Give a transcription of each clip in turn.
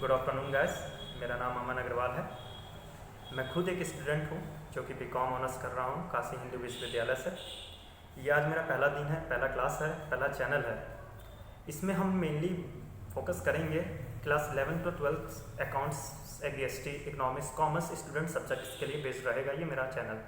Good afternoon guys, मेरा नाम अमन अग्रवाल है। मैं खुद एक स्टूडेंट हूँ जो कि बीकॉम ऑनर्स कर रहा हूँ काशी हिंदू विश्वविद्यालय से। ये आज मेरा पहला दिन है, पहला क्लास है, पहला चैनल है। इसमें हम मेनली फोकस करेंगे class 11 to 12 accounts, ABST, economics, commerce student subjects के लिए बेस्ड रहेगा ये मेरा चैनल।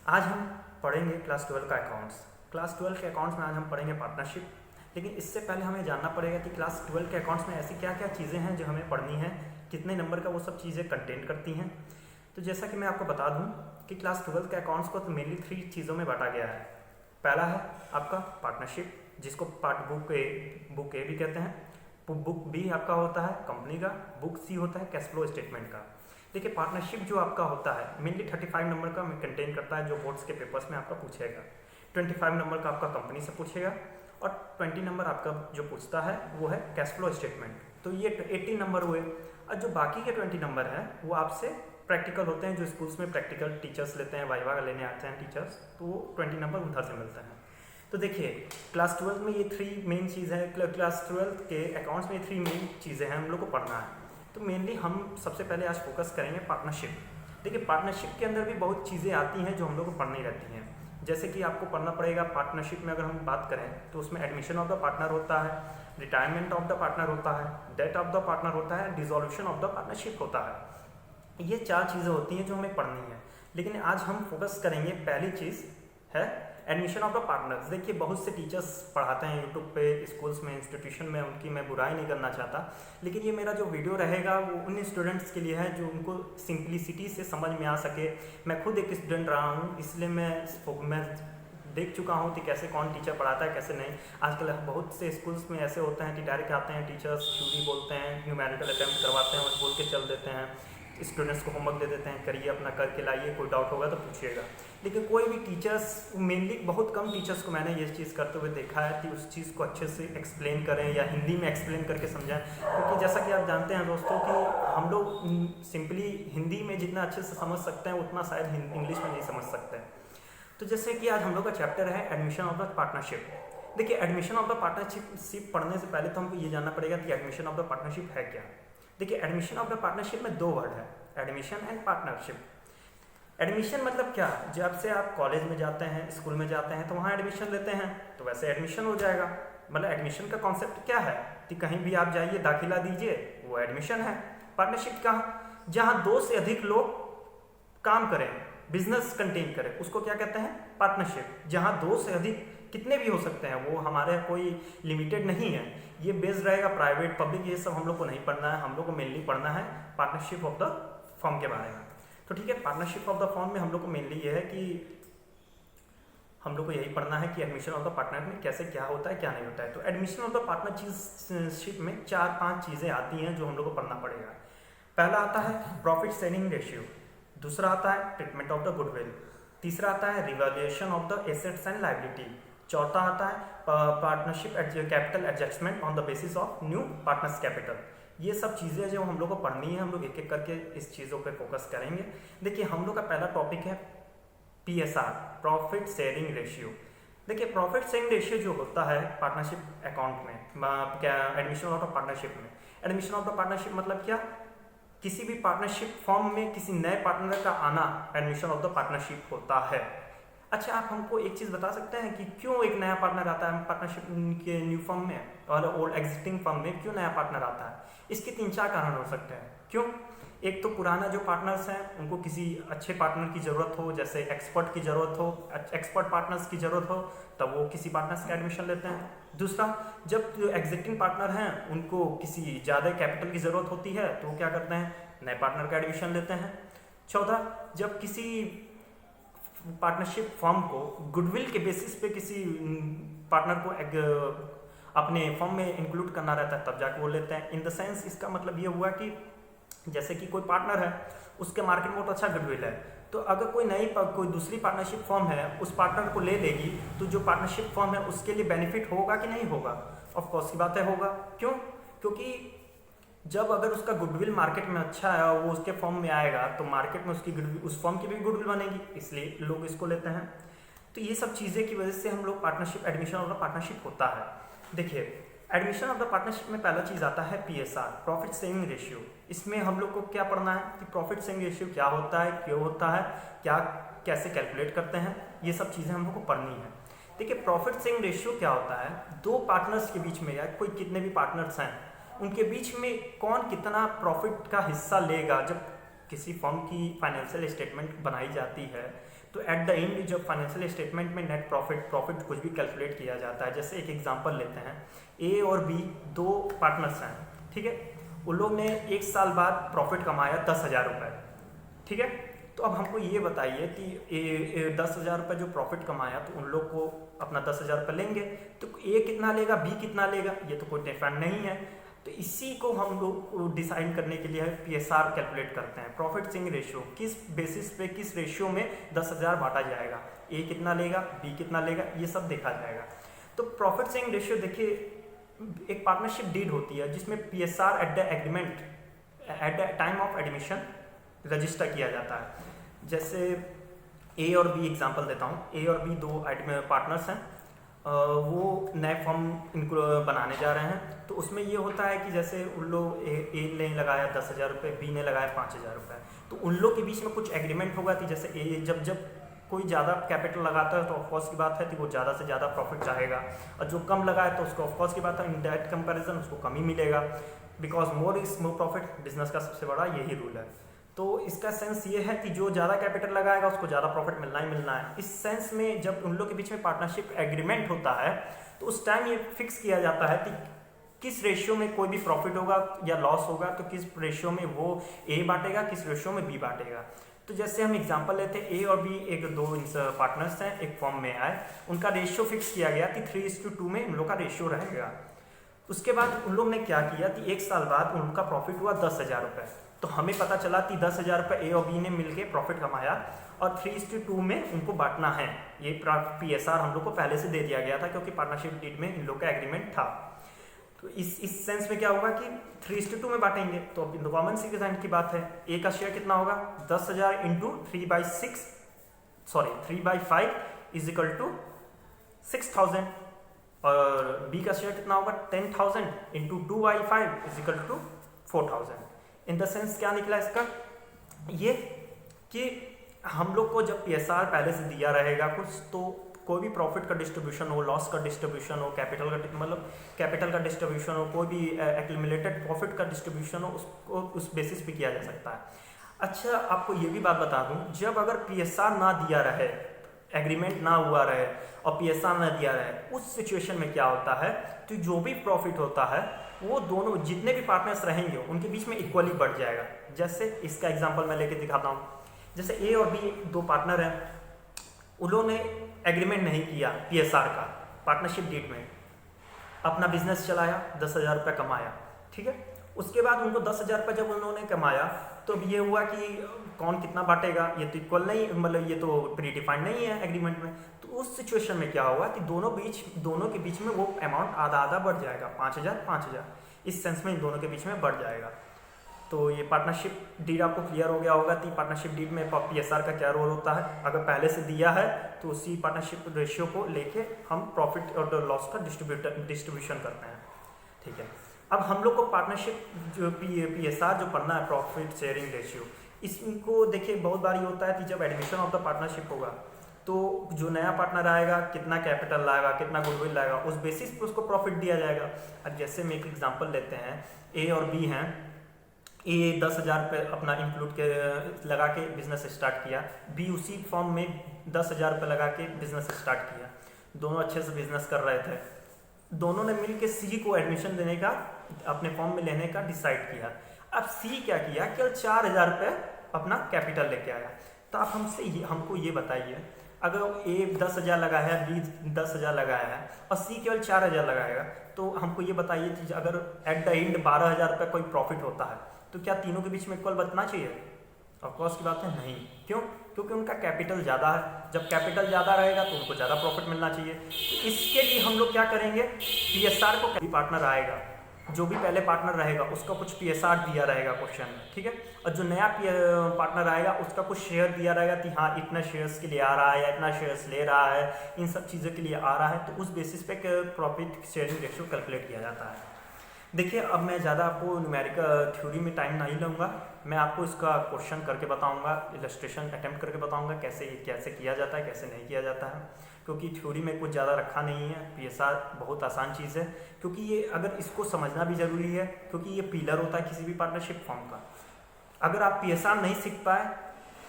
आज हम पढ़ेंगे क्लास 12 का अकाउंट्स। क्लास 12 के अकाउंट्स में आज हम पढ़ेंगे पार्टनरशिप। लेकिन इससे पहले हमें जानना पड़ेगा कि क्लास 12 के अकाउंट्स में ऐसी क्या क्या चीज़ें हैं जो हमें पढ़नी है, कितने नंबर का वो सब चीज़ें कंटेंट करती हैं। तो जैसा कि मैं आपको बता दूं कि क्लास 12 के अकाउंट्स को तो मेनली 3 चीज़ों में बांटा गया है। पहला है आपका पार्टनरशिप, जिसको पार्ट बुक ए भी कहते हैं। बुक बी आपका होता है कंपनी का, बुक सी होता है कैश फ्लो स्टेटमेंट का। देखिए, पार्टनरशिप जो आपका होता है मेनली 35 नंबर का कंटेन करता है, जो बोर्ड्स के पेपर्स में आपका पूछेगा। 25 नंबर का आपका कंपनी से पूछेगा और 20 नंबर आपका जो पूछता है वो है कैश फ्लो स्टेटमेंट। तो ये 80 नंबर हुए। और जो बाकी के 20 नंबर हैं वो आपसे प्रैक्टिकल होते हैं, जो स्कूल्स में प्रैक्टिकल टीचर्स लेते हैं, वाइवा लेने आते हैं टीचर्स, तो वो 20 नंबर उधर से मिलते हैं। तो देखिए, क्लास 12 में ये 3 मेन चीज़ है। क्लास 12 के अकाउंट्स में 3 मेन चीज़ें हैं हम लोग को पढ़ना है। तो मेनली हम सबसे पहले आज फोकस करेंगे पार्टनरशिप। देखिए, पार्टनरशिप के अंदर भी बहुत चीज़ें आती हैं जो हम लोग को पढ़नी रहती हैं। जैसे कि आपको पढ़ना पड़ेगा पार्टनरशिप में, अगर हम बात करें तो उसमें एडमिशन ऑफ द पार्टनर होता है, रिटायरमेंट ऑफ द पार्टनर होता है, डेथ ऑफ द पार्टनर होता है, डिसॉल्यूशन ऑफ द पार्टनरशिप होता है। ये 4 चीज़ें होती हैं जो हमें पढ़नी है। लेकिन आज हम फोकस करेंगे, पहली चीज़ है एडमिशन ऑफ द पार्टनर्स। देखिए, बहुत से टीचर्स पढ़ाते हैं यूट्यूब पे, स्कूल्स में, इंस्टीट्यूशन में, उनकी मैं बुराई नहीं करना चाहता। लेकिन ये मेरा जो वीडियो रहेगा वो उन स्टूडेंट्स के लिए है जो उनको सिंप्लिसिटी से समझ में आ सके। मैं खुद एक स्टूडेंट रहा हूँ, इसलिए मैं देख चुका हूँ कि कैसे कौन टीचर पढ़ाता है, कैसे नहीं। आजकल बहुत से स्कूल्स में ऐसे होते हैं कि डायरेक्ट आते हैं टीचर्स, थ्योरी बोलते हैं, न्यूमेरिकल अटेम्प्ट करवाते हैं और बोल के चल देते हैं। स्टूडेंट्स को होमवर्क दे देते हैं, करिए अपना करके लाइए, कोई डाउट होगा तो पूछिएगा। लेकिन कोई भी टीचर्स, मेनली बहुत कम टीचर्स को मैंने ये चीज़ करते हुए देखा है कि उस चीज़ को अच्छे से एक्सप्लेन करें या हिंदी में एक्सप्लेन करके समझाएं। क्योंकि जैसा कि आप जानते हैं दोस्तों कि हम लोग सिंपली हिंदी में जितना अच्छे से समझ सकते हैं उतना शायद इंग्लिश में नहीं समझ सकते। तो जैसे कि आज हम लोग का चैप्टर है एडमिशन ऑफ द पार्टनरशिप। देखिए, एडमिशन ऑफ द पार्टनरशिप पढ़ने से पहले तो हमको ये जानना पड़ेगा कि एडमिशन ऑफ द पार्टनरशिप है क्या। देखिए, एडमिशन ऑफ द पार्टनरशिप में 2 वर्ड है, एडमिशन एंड पार्टनरशिप। एडमिशन मतलब क्या, जब से आप कॉलेज में जाते हैं, स्कूल में जाते हैं तो वहाँ एडमिशन लेते हैं, तो वैसे एडमिशन हो जाएगा। मतलब एडमिशन का कॉन्सेप्ट क्या है कि कहीं भी आप जाइए, दाखिला दीजिए, वो एडमिशन है। पार्टनरशिप कहाँ, जहाँ 2 से अधिक लोग काम करें, बिजनेस कंटेन करें, उसको क्या कहते हैं, पार्टनरशिप। जहाँ 2 से अधिक कितने भी हो सकते हैं, वो हमारे कोई लिमिटेड नहीं है। ये बेस्ड रहेगा प्राइवेट, पब्लिक, ये सब हम लोग को नहीं पढ़ना है। हम लोग को मेनली पढ़ना है पार्टनरशिप ऑफ द फर्म के बारे में। तो ठीक है, पार्टनरशिप ऑफ द फर्म में हम लोग को मेनली ये है कि हम लोग को यही पढ़ना है कि एडमिशन ऑफ द पार्टनर में कैसे क्या होता है, क्या नहीं होता है। तो एडमिशन ऑफ द पार्टनरशिप में 4-5 चीज़ें आती हैं जो हम लोग को पढ़ना पड़ेगा। पहला आता है प्रॉफिट शेयरिंग रेशियो, दूसरा आता है ट्रीटमेंट ऑफ द गुडविल, तीसरा आता है revaluation of the assets and liability, चौथा आता है partnership capital adjustment on the basis of new partners capital. ये सब चीज़ें जो हम लोग को पढ़नी है, हम लोग एक एक करके इस चीज़ों पे फोकस करेंगे। देखिए, हम लोग का पहला टॉपिक है PSR, प्रॉफिट शेयरिंग रेशियो। देखिए, प्रॉफिट शेयरिंग रेशियो जो होता है पार्टनरशिप अकाउंट में, क्या एडमिशन ऑफ द पार्टनरशिप में, एडमिशन ऑफ द पार्टनरशिप मतलब क्या, किसी भी पार्टनरशिप फॉर्म में किसी नए पार्टनर का आना एडमिशन ऑफ द पार्टनरशिप होता है। अच्छा, आप हमको एक चीज़ बता सकते हैं कि क्यों एक नया पार्टनर आता है पार्टनरशिप के न्यू फर्म में और ओल्ड एग्जिस्टिंग फर्म में, क्यों नया पार्टनर आता है? इसके 3-4 कारण हो सकते हैं। क्यों? एक तो पुराना जो पार्टनर्स हैं उनको किसी अच्छे पार्टनर की ज़रूरत हो, जैसे एक्सपर्ट की ज़रूरत हो, एक्सपर्ट पार्टनर्स की ज़रूरत हो, तब वो किसी पार्टनर्स का एडमिशन लेते हैं। दूसरा, जब जो एग्जिस्टिंग पार्टनर हैं उनको किसी ज़्यादा कैपिटल की ज़रूरत होती है तो वो क्या करते हैं, नए पार्टनर का एडमिशन लेते हैं। चौथा, जब किसी पार्टनरशिप फर्म को गुडविल के बेसिस पे किसी पार्टनर को अपने फर्म में इंक्लूड करना रहता है, तब जाके वो लेते हैं। इन द सेंस, इसका मतलब ये हुआ कि जैसे कि कोई पार्टनर है, उसके मार्केट में बहुत अच्छा गुडविल है, तो अगर कोई दूसरी पार्टनरशिप फर्म है उस पार्टनर को ले लेगी, तो जो पार्टनरशिप फर्म है उसके लिए बेनिफिट होगा कि नहीं होगा? ऑफ कोर्स की बात है, होगा। क्यों? क्योंकि जब अगर उसका गुडविल मार्केट में अच्छा है और वो उसके फर्म में आएगा तो मार्केट में उसकी गुडविल, उस फर्म की भी गुडविल बनेगी, इसलिए लोग इसको लेते हैं। तो ये सब चीज़ें की वजह से हम लोग partnership, admission of the partnership होता है। देखिए, एडमिशन ऑफ द पार्टनरशिप में पहला चीज़ आता है PSR, प्रॉफिट शेयरिंग रेशियो। इसमें हम लोग को क्या पढ़ना है कि प्रॉफिट शेयरिंग रेशियो क्या होता है, क्यों होता है, क्या कैसे कैलकुलेट करते हैं, ये सब चीज़ें हम लोग को पढ़नी है। देखिए प्रॉफिट शेयरिंग रेशियो क्या होता है, दो पार्टनर्स के बीच में या कोई कितने भी पार्टनर्स हैं उनके बीच में कौन कितना प्रॉफिट का हिस्सा लेगा। जब किसी फर्म की फाइनेंशियल स्टेटमेंट बनाई जाती है तो एट द एंड जब फाइनेंशियल स्टेटमेंट में नेट प्रॉफिट कुछ भी कैलकुलेट किया जाता है। जैसे एक एग्जांपल लेते हैं, ए और बी दो पार्टनर्स हैं, ठीक है। उन लोग ने 1 साल बाद प्रॉफिट कमाया 10,000 रुपये, ठीक है। तो अब हमको ये बताइए कि 10,000 रुपये जो प्रॉफिट कमाया तो उन लोग को अपना 10,000 रुपये लेंगे, तो ए कितना लेगा, बी कितना लेगा, ये तो कोई डिफरेंट नहीं है। तो इसी को हम लोग डिसाइड करने के लिए PSR कैलकुलेट करते हैं, प्रॉफिट शेयरिंग रेशियो। किस बेसिस पे, किस रेशियो में 10,000 बांटा जाएगा, ए कितना लेगा, बी कितना लेगा, ये सब देखा जाएगा। तो प्रॉफिट शेयरिंग रेशियो देखिए, एक पार्टनरशिप डीड होती है जिसमें PSR at the agreement at the time of admission register किया जाता है। जैसे ए और बी एग्जांपल देता हूँ, ए और बी दो पार्टनर्स हैं, वो नए फॉर्म इनको बनाने जा रहे हैं। तो उसमें ये होता है कि जैसे उन लोग ए ने लगाया 10,000 रुपये, बी ने लगाया 5,000 रुपये, तो उन लोग के बीच में कुछ एग्रीमेंट होगा कि जैसे ए जब कोई ज़्यादा कैपिटल लगाता है तो ऑफकोर्स की बात है कि वो ज़्यादा से ज़्यादा प्रॉफिट चाहेगा, और जो कम लगाए तो उसको ऑफकोर्स की बात है इन दैट कंपैरिजन उसको कम ही मिलेगा, because more is more profit, business का सबसे बड़ा यही रूल है। तो इसका सेंस ये है कि जो ज़्यादा कैपिटल लगाएगा उसको ज़्यादा प्रॉफिट मिलना ही मिलना है। इस सेंस में जब उन लोग के बीच में पार्टनरशिप एग्रीमेंट होता है तो उस टाइम ये फिक्स किया जाता है कि किस रेशियो में कोई भी प्रॉफिट होगा या लॉस होगा, तो किस रेशियो में वो ए बांटेगा, किस रेशियो में बी बांटेगा। तो जैसे हम एग्जांपल लेते हैं, ए और बी एक दो पार्टनर्स हैं, एक फॉर्म में आए, उनका रेशियो फिक्स किया गया कि 3:2 में उन लोग का रेशियो रहेगा। उसके बाद उन लोग ने क्या किया कि 1 साल बाद उनका प्रॉफिट हुआ 10,000 रुपये। तो हमें पता चला कि 10,000 रुपये ए और बी ने मिलकर प्रॉफिट कमाया और 3:2 में उनको बांटना है। ये PSR हम लोग को पहले से दे दिया गया था क्योंकि पार्टनरशिप डीड में इन लोग का एग्रीमेंट था। तो इस सेंस में क्या होगा कि 3:2 में बांटेंगे। तो अब कॉमन सी डिजाइन की बात है, ए का शेयर कितना होगा, 10,000 इंटू 3/5 इज इक्वल टू 6,000, और बी का शेयर कितना होगा 10,000 into 2/5 is equal to 4,000। In the sense क्या निकला इसका, ये कि हम लोग को जब PSR पहले से दिया रहेगा कुछ, तो कोई भी प्रॉफिट का डिस्ट्रीब्यूशन हो, लॉस का डिस्ट्रीब्यूशन हो, कैपिटल का डिस्ट्रीब्यूशन हो, कोई भी एक्यूमुलेटेड प्रॉफिट का डिस्ट्रीब्यूशन हो, उसको उस बेसिस पे किया जा सकता है। अच्छा, आपको ये भी बात बता दूं, जब अगर PSR ना दिया रहे, एग्रीमेंट ना हुआ रहे और PSR ना दिया रहे, उस सिचुएशन में क्या होता है, तो जो भी प्रॉफिट होता है वो दोनों जितने भी पार्टनर्स रहेंगे उनके बीच में इक्वली बढ़ जाएगा। जैसे इसका एग्जांपल मैं लेके दिखाता हूँ। जैसे ए और बी दो पार्टनर हैं, उन्होंने एग्रीमेंट नहीं किया PSR का, पार्टनरशिप डीड में अपना बिजनेस चलाया, 10,000 रुपये कमाया, ठीक है। उसके बाद उनको 10,000 रुपये जब उन्होंने कमाया तो अब ये हुआ कि कौन कितना बांटेगा, ये तो इक्वल नहीं, मतलब ये तो प्री डिफाइंड नहीं है एग्रीमेंट में। तो उस सिचुएशन में क्या होगा कि दोनों के बीच में वो अमाउंट आधा आधा बढ़ जाएगा, 5,000। इस सेंस में इन दोनों के बीच में बढ़ जाएगा। तो ये पार्टनरशिप डीड आपको क्लियर हो गया होगा कि पार्टनरशिप डीड में PSR का क्या रोल होता है। अगर पहले से दिया है तो उसी पार्टनरशिप रेशियो को लेके हम प्रॉफिट और लॉस का डिस्ट्रीब्यूशन करते हैं, ठीक है। अब हम लोग को पार्टनरशिप जो PSR जो पढ़ना है, प्रॉफिट शेयरिंग रेशियो, इसको देखिए बहुत बार ये होता है कि जब एडमिशन ऑफ द पार्टनरशिप होगा तो जो नया पार्टनर आएगा कितना कैपिटल लाएगा, कितना गुडविल लाएगा, उस बेसिस पे उसको प्रॉफिट दिया जाएगा। अब जैसे हम एक एग्जांपल लेते हैं, ए और बी हैं, ए 10,000 रुपये अपना इंक्लूड के लगा के बिजनेस स्टार्ट किया, बी उसी फॉर्म में 10,000 रुपये लगा के बिजनेस स्टार्ट किया। दोनों अच्छे से बिजनेस कर रहे थे, दोनों ने मिलकर सी को एडमिशन देने का, अपने फॉर्म में लेने का डिसाइड किया। अब सी क्या किया, केवल 4,000 रुपये अपना कैपिटल लेके आया। तो आप हमको ये बताइए, अगर ए 10,000 लगाया है, बी 10,000 लगाया है और सी केवल 4,000 लगाएगा, तो हमको ये बताइए कि अगर एट द एंड 12,000 रुपये कोई प्रॉफिट होता है तो क्या तीनों के बीच में इक्वल बचना चाहिए? ऑफकोर्स की बात है नहीं। क्यों? क्योंकि उनका कैपिटल ज़्यादा है। जब कैपिटल ज़्यादा रहेगा तो उनको ज़्यादा प्रॉफिट मिलना चाहिए। तो इसके लिए हम लोग क्या करेंगे, PSR को, पार्टनर आएगा जो भी पहले पार्टनर रहेगा उसका कुछ PSR दिया रहेगा क्वेश्चन में, ठीक है। और जो नया पार्टनर आएगा उसका कुछ शेयर दिया रहेगा कि हाँ इतना शेयर्स के लिए आ रहा है या इतना शेयर्स ले रहा है, इन सब चीज़ों के लिए आ रहा है। तो उस बेसिस पे प्रॉफिट शेयरिंग रेशियो कैलकुलेट किया जाता है। देखिए अब मैं ज़्यादा आपको न्यूमेरिकल थ्योरी में टाइम नहीं लूँगा, मैं आपको इसका क्वेश्चन करके बताऊँगा, इलस्ट्रेशन अटेम्प्ट करके बताऊँगा कैसे कैसे किया जाता है, कैसे नहीं किया जाता है, क्योंकि थ्योरी में कुछ ज़्यादा रखा नहीं है। PSR बहुत आसान चीज़ है, क्योंकि ये अगर इसको समझना भी ज़रूरी है, क्योंकि ये पिलर होता है किसी भी पार्टनरशिप फॉर्म का। अगर आप PSR नहीं सीख पाए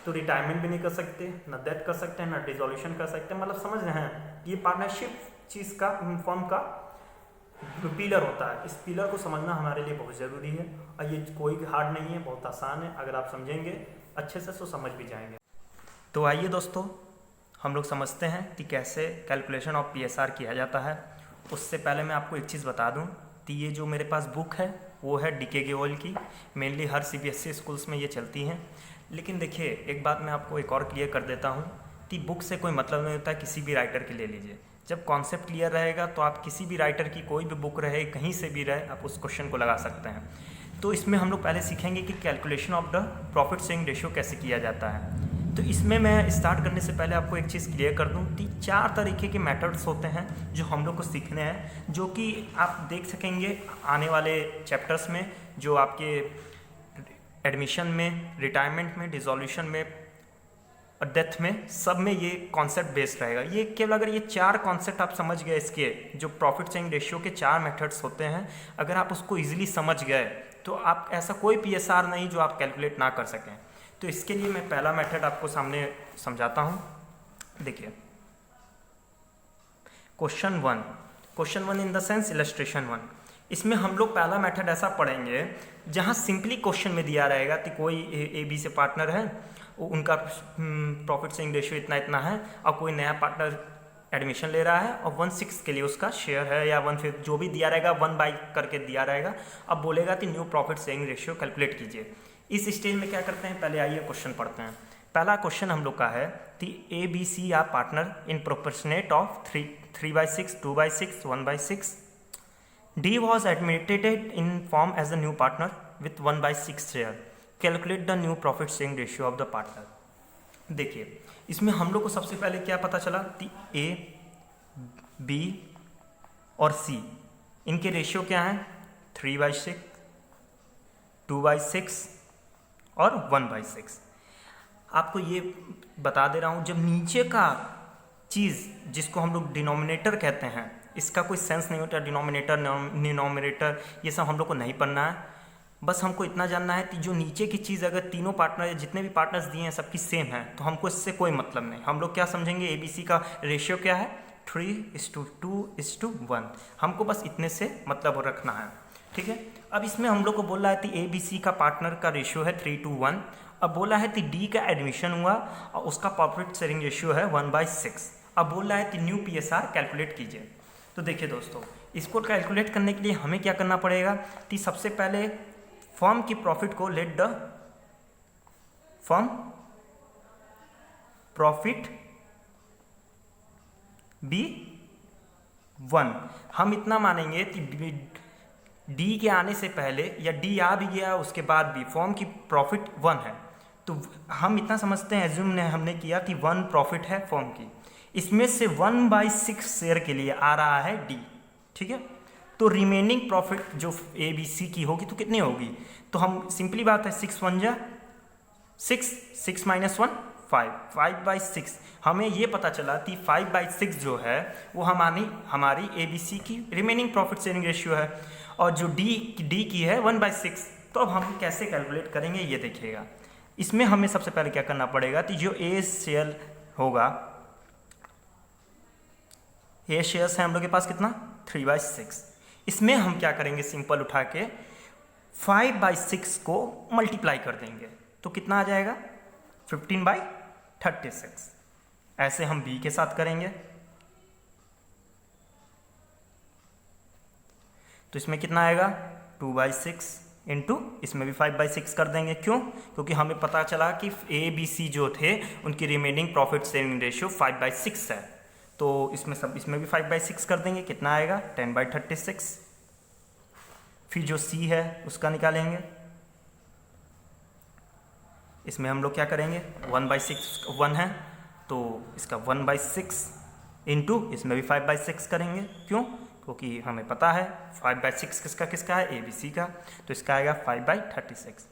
तो रिटायरमेंट भी नहीं कर सकते, ना डेथ कर सकते हैं, ना डिसोल्यूशन कर सकते हैं। मतलब समझ रहे हैं, ये पार्टनरशिप चीज़ का फॉर्म का पिलर होता है। इस पिलर को समझना हमारे लिए बहुत ज़रूरी है, और ये कोई हार्ड नहीं है, बहुत आसान है। अगर आप समझेंगे अच्छे से तो समझ भी जाएंगे। तो आइए दोस्तों हम लोग समझते हैं कि कैसे कैलकुलेशन ऑफ PSR किया जाता है। उससे पहले मैं आपको एक चीज़ बता दूं कि ये जो मेरे पास बुक है वो है DK गोयल की, मेनली हर CBSE स्कूल्स में ये चलती हैं। लेकिन देखिए एक बात मैं आपको एक और क्लियर कर देता हूँ कि बुक से कोई मतलब नहीं होता, किसी भी राइटर के ले लीजिए। जब कॉन्सेप्ट क्लियर रहेगा तो आप किसी भी राइटर की कोई भी बुक रहे, कहीं से भी रहे, आप उस क्वेश्चन को लगा सकते हैं। तो इसमें हम लोग पहले सीखेंगे कि calculation of the profit sharing ratio कैसे किया जाता है। तो इसमें मैं स्टार्ट करने से पहले आपको एक चीज़ क्लियर कर दूं कि 4 तरीके के मेथड्स होते हैं जो हम लोग को सीखने हैं, जो कि आप देख सकेंगे आने वाले चैप्टर्स में, जो आपके एडमिशन में, रिटायरमेंट में, डिसोल्यूशन में और डेथ में, सब में ये कॉन्सेप्ट बेस्ड रहेगा। ये केवल अगर ये 4 कॉन्सेप्ट आप समझ गए, इसके जो प्रॉफिट शेयरिंग रेशियो के 4 मेथड्स होते हैं, अगर आप उसको ईजिली समझ गए तो आप ऐसा कोई PSR नहीं जो आप कैलकुलेट ना कर सकें। तो इसके लिए मैं पहला मेथड आपको सामने समझाता हूं। देखिए question one in the sense illustration 1। इसमें हम लोग पहला मेथड ऐसा पढ़ेंगे जहां सिंपली क्वेश्चन में दिया रहेगा कि कोई AB से पार्टनर है, उनका प्रॉफिट शेयरिंग रेशियो इतना इतना है, और कोई नया पार्टनर एडमिशन ले रहा है और 1/6 के लिए उसका शेयर है, या 1/5 जो भी दिया रहेगा 1/, करके दिया रहेगा। अब बोलेगा कि new profit sharing ratio calculate कीजिए। इस स्टेज में क्या करते हैं, पहले आइए क्वेश्चन पढ़ते हैं। पहला क्वेश्चन हम लोग का है कि ABC are partner in proportionate of 3/6, 2/6, 1/6। D was admitted in form as a new partner with 1/6 share. Calculate the new profit sharing ratio of the partner. देखिए इसमें हम लोग को सबसे पहले क्या पता चला कि A, B और C इनके रेशियो क्या हैं, 3/6, 2/6 और 1/6। आपको ये बता दे रहा हूँ, जब नीचे का चीज़ जिसको हम लोग डिनोमिनेटर कहते हैं, इसका कोई सेंस नहीं होता, डिनोमिनेटर डिनोमिनेटर ये सब हम लोग को नहीं पढ़ना है। बस हमको इतना जानना है कि जो नीचे की चीज़ अगर तीनों पार्टनर, जितने भी पार्टनर्स दिए हैं सबकी सेम है, तो हमको इससे कोई मतलब नहीं। हम लोग क्या समझेंगे, ABC का रेशियो क्या है, 3:2:1। हमको बस इतने से मतलब रखना है, ठीक है। अब इसमें हम लोग को बोल रहा है कि ABC का पार्टनर का रेशियो है 3:1। अब बोला है कि D का एडमिशन हुआ और उसका प्रॉफिट शेयरिंग रेशियो है 1/6। अब बोल रहा है कि न्यू PSR कैलकुलेट कीजिए। तो देखिए दोस्तों, इसको कैलकुलेट करने के लिए हमें क्या करना पड़ेगा कि सबसे पहले फर्म की प्रॉफिट को let the firm profit be 1। हम इतना मानेंगे कि D के आने से पहले या D आ भी गया उसके बाद भी फर्म की प्रॉफिट 1 है, तो हम इतना समझते हैं, एज्यूम हमने किया कि 1 प्रॉफिट है फर्म की, इसमें से 1/6 शेयर के लिए आ रहा है D, ठीक है। तो रिमेनिंग प्रॉफिट जो ABC की होगी तो कितनी होगी, तो हम सिंपली बात है 6 1 जा 6, 6 - 1 5, 5/6। हमें ये पता चला कि 5/6 जो है वो हमारी ABC की रिमेनिंग प्रॉफिट शेयरिंग रेशियो है, और जो D की है 1/6। तो अब हम कैसे कैलकुलेट करेंगे ये देखिएगा। इसमें हमें सबसे पहले क्या करना पड़ेगा कि जो A शेयर होगा, A शेयर्स हैं हम लोग के पास कितना 3/6। इसमें हम क्या करेंगे, सिंपल उठा के 5/6 को मल्टीप्लाई कर देंगे, तो कितना आ जाएगा 15/36। ऐसे हम B के साथ करेंगे, तो इसमें कितना आएगा 2/6 इंटू इसमें भी 5/6 कर देंगे। क्यों, क्योंकि हमें पता चला कि ABC जो थे उनकी रिमेनिंग प्रॉफिट शेयरिंग रेशियो 5/6 है, तो इसमें भी 5/6 कर देंगे, कितना आएगा 10/36। फिर जो C है उसका निकालेंगे। इसमें हम लोग क्या करेंगे, 1/6 1 है तो इसका 1/6 इंटू इसमें भी 5/6 करेंगे। क्यों? क्योंकि हमें पता है 5/6 किसका किसका है, ABC का, तो इसका आएगा 5/36।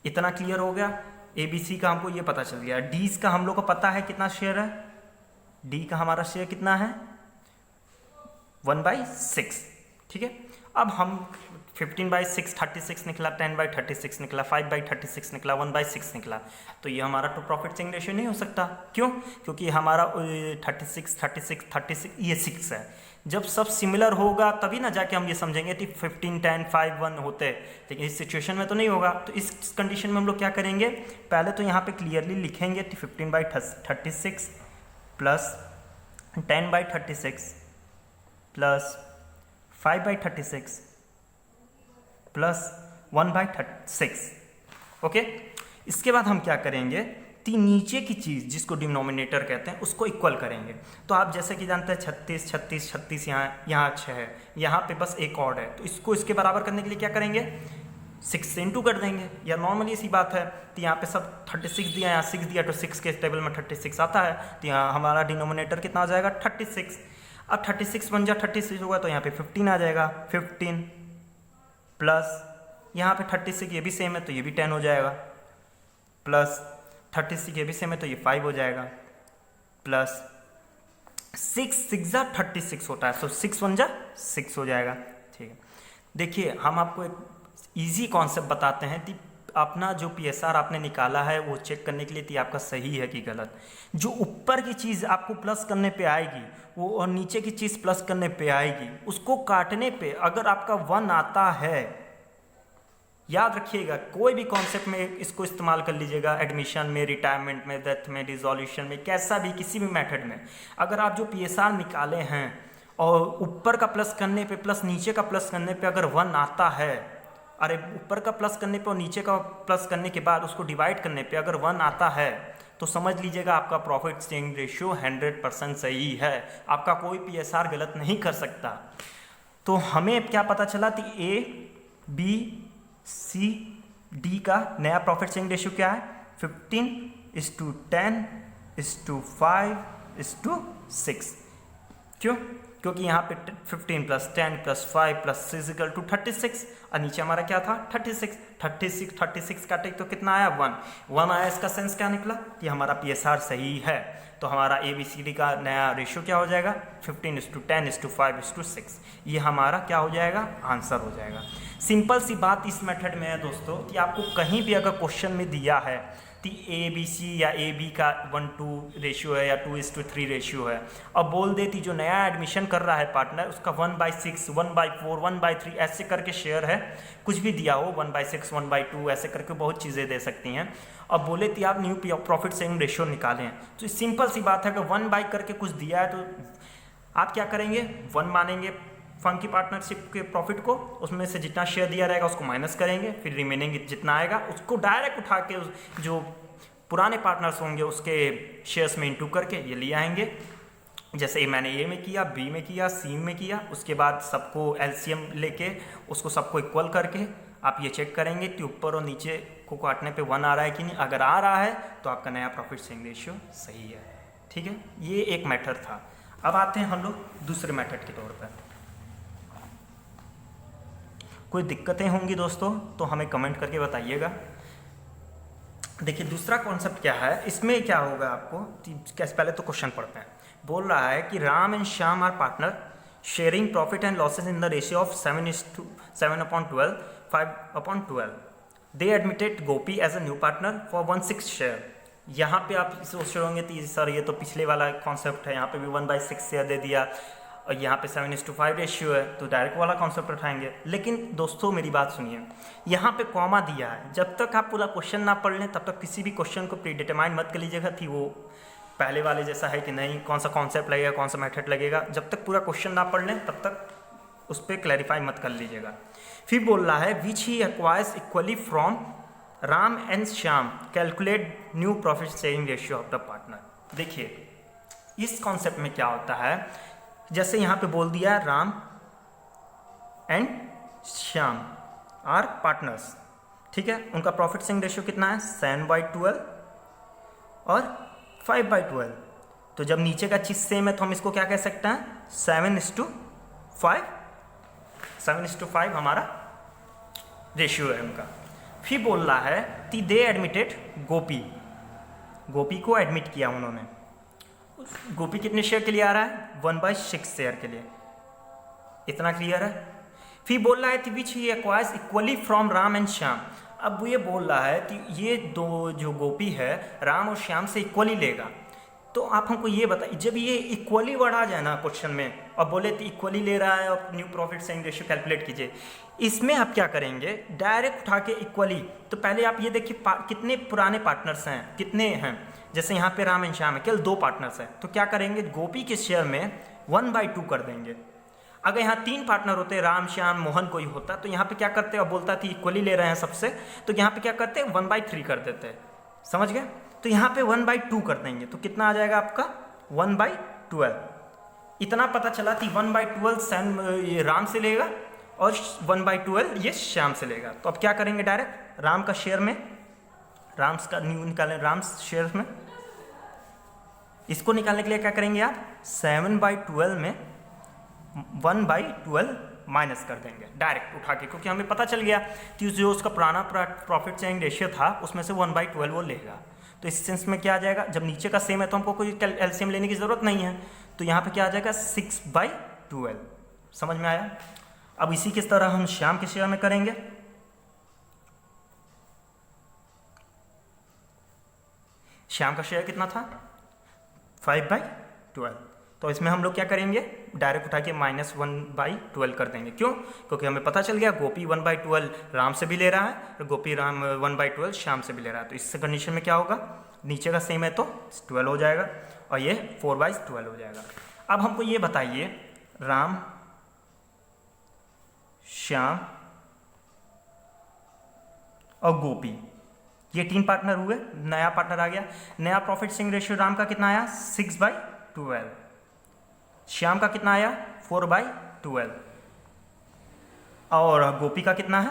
इतना क्लियर हो गया। ABC का हमको ये पता चल गया। D का हम लोग को पता है कितना शेयर है, D का हमारा शेयर कितना है 1/6। ठीक है, अब हम 15/6 36 निकला, 10/36 निकला, 5/36 निकला, 1/6 निकला, तो ये हमारा टू प्रॉफिट शेयरिंग रेशियो नहीं हो सकता। क्यों? क्योंकि हमारा 36 36 36 ये 6 है। जब सब सिमिलर होगा तभी ना जाके हम ये समझेंगे कि 15 10 5 1 होते, लेकिन इस सिचुएशन में तो नहीं होगा। तो इस कंडीशन में हम लोग क्या करेंगे, पहले तो यहाँ पे क्लियरली लिखेंगे कि 15/36 प्लस 10/36 प्लस 5/36 प्लस 1/6। ओके, इसके बाद हम क्या करेंगे, नीचे की चीज़ जिसको डिनोमिनेटर कहते हैं उसको इक्वल करेंगे। तो आप जैसे कि जानते हैं 36 36 36 यहाँ 6 है, यहाँ पे बस एक और है, तो इसको इसके बराबर करने के लिए क्या करेंगे, 6 से इंटू कर देंगे। या नॉर्मली सी बात है, तो यहाँ पे सब 36 दिया, यहाँ 6 दिया, तो 6 के टेबल में 36 आता है, तो यहाँ हमारा डिनोमिनेटर कितना आ जाएगा 36। अब 36 बन जा 36 होगा तो यहाँ पे 15 आ जाएगा, 15 प्लस यहाँ पे 36 ये भी सेम है तो ये भी 10 हो जाएगा, प्लस 36 ये भी सेम है तो ये 5 हो जाएगा, प्लस 6 6 जा 36 होता है, तो 6 1 जा 6 हो जाएगा। ठीक है, देखिए हम आपको एक इजी कॉन्सेप्ट बताते हैं कि अपना जो PSR आपने निकाला है वो चेक करने के लिए कि आपका सही है कि गलत। जो ऊपर की चीज़ आपको प्लस करने पे आएगी वो और नीचे की चीज़ प्लस करने पे आएगी, उसको काटने पे अगर आपका 1 आता है, याद रखिएगा कोई भी कॉन्सेप्ट में इसको इस्तेमाल कर लीजिएगा, एडमिशन में, रिटायरमेंट में, डेथ में, डिसोल्यूशन में, कैसा भी किसी भी मेथड में, अगर आप जो PSR निकाले हैं और ऊपर का प्लस करने पे प्लस नीचे का प्लस करने पे अगर 1 आता है, अरे ऊपर का प्लस करने पे और नीचे का प्लस करने के बाद उसको डिवाइड करने पे अगर 1 आता है तो समझ लीजिएगा आपका प्रॉफिट शेयरिंग रेशियो 100% सही है, आपका कोई PSR गलत नहीं कर सकता। तो हमें क्या पता चला कि A, B, C, D का नया प्रॉफिट शेयरिंग रेशियो क्या है, 15:10:5:6। क्यों? क्योंकि यहाँ पे 15 + 10 + 5 + 6 = 36 और नीचे हमारा क्या था 36 36 36 काटे तो कितना आया 1 आया। इसका सेंस क्या निकला कि हमारा PSR सही है। तो हमारा ABCD का नया रेशियो क्या हो जाएगा 15:10:5:6। ये हमारा क्या हो जाएगा आंसर हो जाएगा। सिंपल सी बात इस मेथड में है दोस्तों कि आपको कहीं भी अगर क्वेश्चन में दिया है कि ABC या AB का 1:2 रेशियो है या 2:3 रेशियो है, अब बोल देती जो नया एडमिशन कर रहा है पार्टनर उसका 1/6 1/4 1/3 ऐसे करके शेयर है, कुछ भी दिया हो 1/6 1/2 ऐसे करके बहुत चीज़ें दे सकती हैं। अब बोले कि आप न्यू प्रॉफिट शेयरिंग रेशियो निकालें, तो सिंपल सी बात है कि 1 करके कुछ दिया है तो आप क्या करेंगे 1 मानेंगे फर्म की पार्टनरशिप के प्रॉफिट को, उसमें से जितना शेयर दिया रहेगा उसको माइनस करेंगे, फिर रिमेनिंग जितना आएगा उसको डायरेक्ट उठा के जो पुराने पार्टनर्स होंगे उसके शेयर्स में इंटू करके ये ले आएंगे। जैसे मैंने A में किया, B में किया, C में किया, उसके बाद सबको LCM लेके उसको सबको इक्वल करके आप ये चेक करेंगे कि ऊपर और नीचे को काटने पे 1 आ रहा है कि नहीं। अगर आ रहा है तो आपका नया प्रॉफिट शेयरिंग रेशियो सही है। ठीक है, ये एक मेथड था। अब आते हैं हम लोग दूसरे मेथड के तौर पर। कोई दिक्कतें होंगी दोस्तों तो हमें कमेंट करके बताइएगा। देखिए दूसरा कॉन्सेप्ट क्या है, इसमें क्या होगा आपको, कैसे पहले तो क्वेश्चन पढ़ते हैं। बोल रहा है कि Ram and Shyam are partner sharing profit and losses in the ratio of 7:12 5/12। They admitted Gopi as a new partner for 1/6 share. यहाँ पे आप सोच रहे होंगे कि सर ये तो पिछले वाला कॉन्सेप्ट है, यहाँ पे भी 1/6 शेयर दे दिया और यहाँ पे 7:5 रेशियो है तो डायरेक्ट वाला कॉन्सेप्ट उठाएंगे। लेकिन दोस्तों मेरी बात सुनिए, यहाँ पे कॉमा दिया है, जब तक आप पूरा क्वेश्चन ना पढ़ लें तब तक किसी भी क्वेश्चन को प्रीडिटरमाइन मत कर लीजिएगा कि वो पहले वाले जैसा है कि नहीं, कौन सा कॉन्सेप्ट लगेगा, कौन सा मेथड लगेगा। जब तक पूरा क्वेश्चन ना पढ़ लें तब तक उस पर क्लैरिफाई मत कर लीजिएगा। फिर बोल रहा है which he acquires equally from Ram and Shyam calculate new profit sharing ratio of the partner. देखिए इस कॉन्सेप्ट में क्या होता है, जैसे यहाँ पे बोल दिया Ram and Shyam are partners, ठीक है। उनका प्रॉफिट शेयरिंग रेशियो कितना है 7/12 और 5/12। तो जब नीचे का चीज़ सेम है तो हम इसको क्या कह सकते हैं 7:5, 7:5 हमारा रेशियो है उनका। फिर बोल रहा है कि दे एडमिटेड गोपी को एडमिट किया उन्होंने। गोपी कितने शेयर के लिए आ रहा है 1/6 शेयर के लिए, इतना क्लियर है। फिर बोल रहा है कि which he acquires equally from Ram and Shyam. अब वो ये बोल रहा है कि ये दो जो गोपी है राम और श्याम से इक्वली लेगा। तो आप हमको ये बताइए, जब ये इक्वली वर्ड आ जाए ना क्वेश्चन में और बोले तो इक्वली ले रहा है और new profit sharing ratio calculate कीजिए, इसमें आप क्या करेंगे डायरेक्ट उठा के इक्वली। तो पहले आप ये देखिए कितने पुराने पार्टनर्स हैं, कितने हैं। जैसे यहाँ पे राम एंड श्याम है, केवल 2 पार्टनर्स हैं, तो क्या करेंगे गोपी के शेयर में 1/2 कर देंगे। अगर यहाँ 3 पार्टनर होते राम श्याम मोहन कोई होता तो यहाँ पे क्या करते और बोलता थी इक्वली ले रहे हैं सबसे, तो यहाँ पे क्या करते 1/3 कर देते, समझ गए। तो यहाँ पे 1/2 कर देंगे तो कितना आ जाएगा आपका 1/12। इतना पता चला कि 1/12 राम से लेगा और 1/12 ये श्याम से लेगा। तो अब क्या करेंगे डायरेक्ट राम का शेयर में, राम का न्यू निकालें, राम शेयर में इसको निकालने के लिए क्या करेंगे आप 7/12 में 1/12 माइनस कर देंगे डायरेक्ट उठा के, क्योंकि हमें पता चल गया कि जो उसका पुराना प्रॉफिट शेयरिंग रेशियो था उसमें से 1/12 वो लेगा। तो इस सेंस में क्या आ जाएगा, जब नीचे का सेम है तो हमको कोई एलसीएम लेने की जरूरत नहीं है, तो यहाँ पे क्या आ जाएगा 6/12। समझ में आया। अब इसी किस तरह हम श्याम के शेयर में करेंगे। श्याम का शेयर कितना था 5/12, तो इसमें हम लोग क्या करेंगे डायरेक्ट उठा के -1/12 कर देंगे। क्यों, क्योंकि हमें पता चल गया गोपी 1/12 राम से भी ले रहा है और गोपी राम 1/12 श्याम से भी ले रहा है। तो इस कंडीशन में क्या होगा, नीचे का सेम है तो 12 हो जाएगा और ये 4/12 हो जाएगा। अब हमको ये बताइए राम श्याम और गोपी ये 3 पार्टनर हुए, नया पार्टनर आ गया। नया प्रॉफिट शेयरिंग रेशियो राम का कितना आया 6/12, श्याम का कितना आया 4/12 और गोपी का कितना है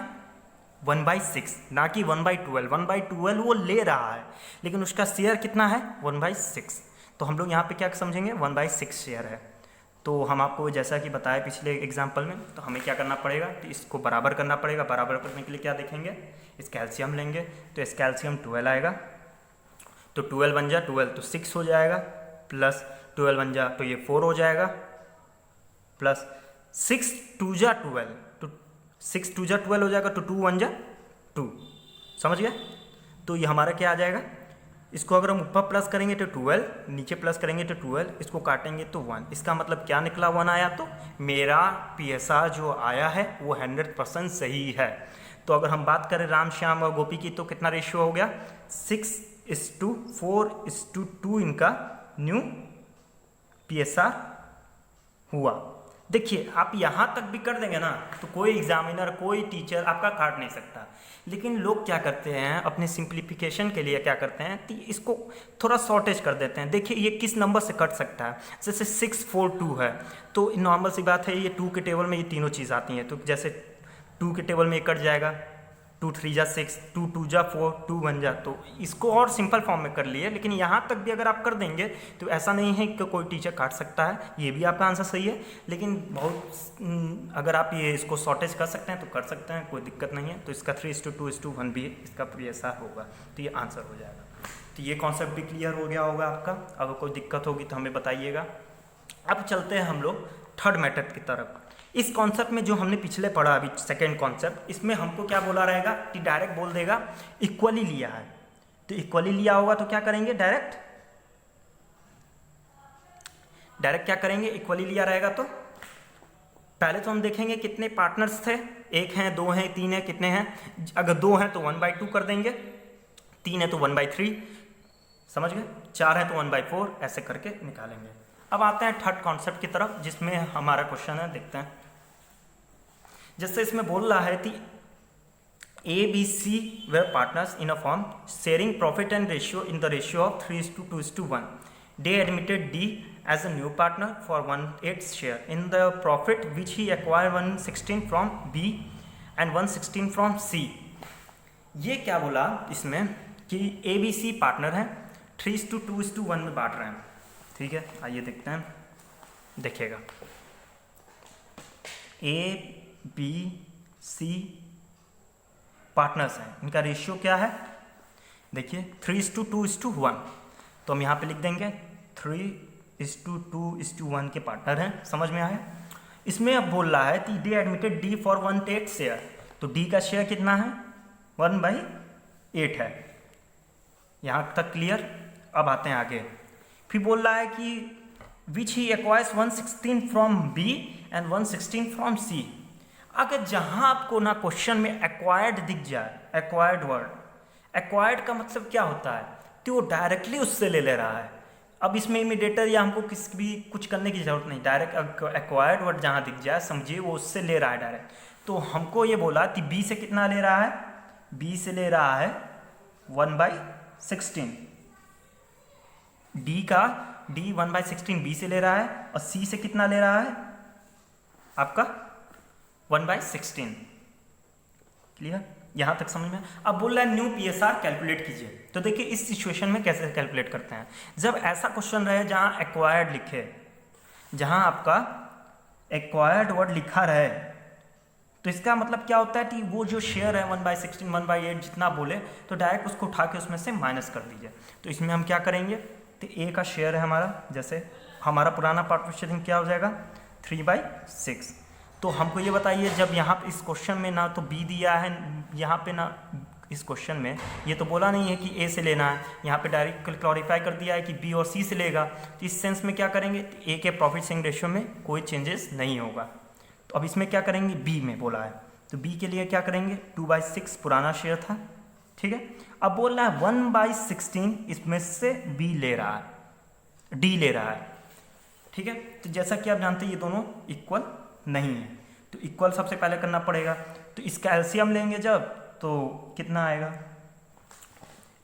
1/6, ना कि 1/12। 1/12 वो ले रहा है लेकिन उसका शेयर कितना है 1/6। तो हम लोग यहाँ पे क्या समझेंगे 1/6 शेयर है। तो हम आपको जैसा कि बताया पिछले एग्जाम्पल में, तो हमें क्या करना पड़ेगा तो इसको बराबर करना पड़ेगा। बराबर करने के लिए क्या देखेंगे, इस कैल्शियम लेंगे तो इस कैल्शियम 12 आएगा, तो 12 बन जा 12 तो 6 हो जाएगा, प्लस 12 बन जा तो ये 4 हो जाएगा, प्लस 6 2 जा 12 तो 6 2 जा 12 हो जाएगा, तो 2 1 जा 2। समझ गए। तो ये हमारा क्या आ जाएगा, इसको अगर हम ऊपर प्लस करेंगे तो 12, नीचे प्लस करेंगे तो 12, इसको काटेंगे तो 1। इसका मतलब क्या निकला 1 आया। तो मेरा PSR जो आया है वो 100% सही है। तो अगर हम बात करें राम श्याम और गोपी की तो कितना रेशियो हो गया 6:4:2 इनका न्यू PSR हुआ। देखिए आप यहाँ तक भी कर देंगे ना तो कोई एग्जामिनर कोई टीचर आपका काट नहीं सकता। लेकिन लोग क्या करते हैं अपने सिंप्लीफिकेशन के लिए क्या करते हैं कि इसको थोड़ा शॉर्टेज कर देते हैं। देखिए ये किस नंबर से कट सकता है, जैसे 642 है तो नॉर्मल सी बात है ये 2 के टेबल में ये तीनों चीज़ आती हैं। तो जैसे 2 के टेबल में ये कट जाएगा, 2 3 जा 6, 2 2 जा 4, 2 1 जा। तो इसको और सिंपल फॉर्म में कर लिए, लेकिन यहाँ तक भी अगर आप कर देंगे तो ऐसा नहीं है कि कोई टीचर काट सकता है। ये भी आपका आंसर सही है, लेकिन बहुत अगर आप ये इसको शॉर्टेज कर सकते हैं तो कर सकते हैं, कोई दिक्कत नहीं है। तो इसका 3:2:1 भी इसका PSR होगा, तो ये आंसर हो जाएगा। तो ये कॉन्सेप्ट भी क्लियर हो गया होगा आपका। अगर कोई दिक्कत होगी तो हमें बताइएगा। अब चलते हैं हम लोग थर्ड मेथड की तरफ। इस कॉन्सेप्ट में जो हमने पिछले पढ़ा अभी सेकेंड कॉन्सेप्ट, इसमें हमको क्या बोला रहेगा कि डायरेक्ट बोल देगा इक्वली लिया है। तो इक्वली लिया होगा तो क्या करेंगे डायरेक्ट क्या करेंगे, इक्वली लिया रहेगा तो पहले तो हम देखेंगे कितने पार्टनर्स थे, 1 हैं 2 हैं 3 हैं, कितने हैं। अगर 2 हैं तो 1/2 कर देंगे, 3 है तो 1/3, समझ गए, 4 है तो 1/4, ऐसे करके निकालेंगे। अब आते हैं थर्ड कॉन्सेप्ट की तरफ जिसमें हमारा क्वेश्चन है, देखते हैं। जैसे इसमें बोल रहा है कि ABC were partners in a firm sharing profit and ratio in the ratio of 3:2:1. They admitted D as a new partner for 1/8 share in the profit which he acquired 1/16 from B and 116 from C. ये क्या बोला इसमें कि A B C partner हैं, 3:2:1 में बांट रहे हैं। ठीक है, आइए देखते हैं, देखिएगा ए बी सी पार्टनर्स हैं, इनका रेशियो क्या है, देखिए 3:2:1। तो हम यहाँ पे लिख देंगे 3:2:1 के पार्टनर हैं। समझ में आया? इसमें अब बोल रहा है कि दे एडमिटेड डी फॉर 1/8 शेयर, तो डी का शेयर कितना है, 1/8 है। यहाँ तक क्लियर? अब आते हैं आगे, फिर बोल रहा है कि which he acquires 116 from B and 116 from C. अगर जहाँ आपको ना क्वेश्चन में एक्वायर्ड दिख जाए, एक्वायर्ड वर्ड, एक्वायर्ड का मतलब क्या होता है, तो वो डायरेक्टली उससे ले रहा है। अब इसमें इमीडिएटर या हमको किसी भी कुछ करने की जरूरत नहीं, डायरेक्ट एक्वायर्ड वर्ड जहाँ दिख जाए समझिए वो उससे ले रहा है डायरेक्ट। तो हमको ये बोला कि बी से कितना ले रहा है, बी से ले रहा है 1/16, डी 1/16 बी से ले रहा है, और सी से कितना ले रहा है आपका 1/16। क्लियर? यहां तक समझ में? अब बोल रहा है न्यू पीएसआर कैलकुलेट कीजिए। तो देखिए इस सिचुएशन में कैसे कैलकुलेट करते हैं, जब ऐसा क्वेश्चन रहे जहां एक्वायर्ड लिखे, जहां आपका एक्वायर्ड वर्ड लिखा रहे, तो इसका मतलब क्या होता है कि वो जो शेयर है 1/16 1/8 जितना बोले तो डायरेक्ट उसको उठा के उसमें से माइनस कर दीजिए। तो इसमें हम क्या करेंगे, तो ए का शेयर है हमारा, जैसे हमारा पुराना पार्टनरशिप क्या हो जाएगा 3/6। तो हमको ये बताइए, जब यहाँ पे इस क्वेश्चन में ना तो बी दिया है, यहाँ पे ना इस क्वेश्चन में ये तो बोला नहीं है कि ए से लेना है, यहाँ पे डायरेक्ट क्लैरिफाई कर दिया है कि बी और सी से लेगा। तो इस सेंस में क्या करेंगे, ए के प्रॉफिट शेयरिंग रेशियो में कोई चेंजेस नहीं होगा। तो अब इसमें क्या करेंगे, बी में बोला है तो बी के लिए क्या करेंगे, 2/6 पुराना शेयर था। ठीक है, अब बोल रहा है 1/16 इसमें से बी ले रहा है, डी ले रहा है। ठीक है, तो जैसा कि आप जानते हैं ये दोनों इक्वल नहीं है, तो इक्वल सबसे पहले करना पड़ेगा। तो इसका एलसीएम लेंगे जब, तो कितना आएगा,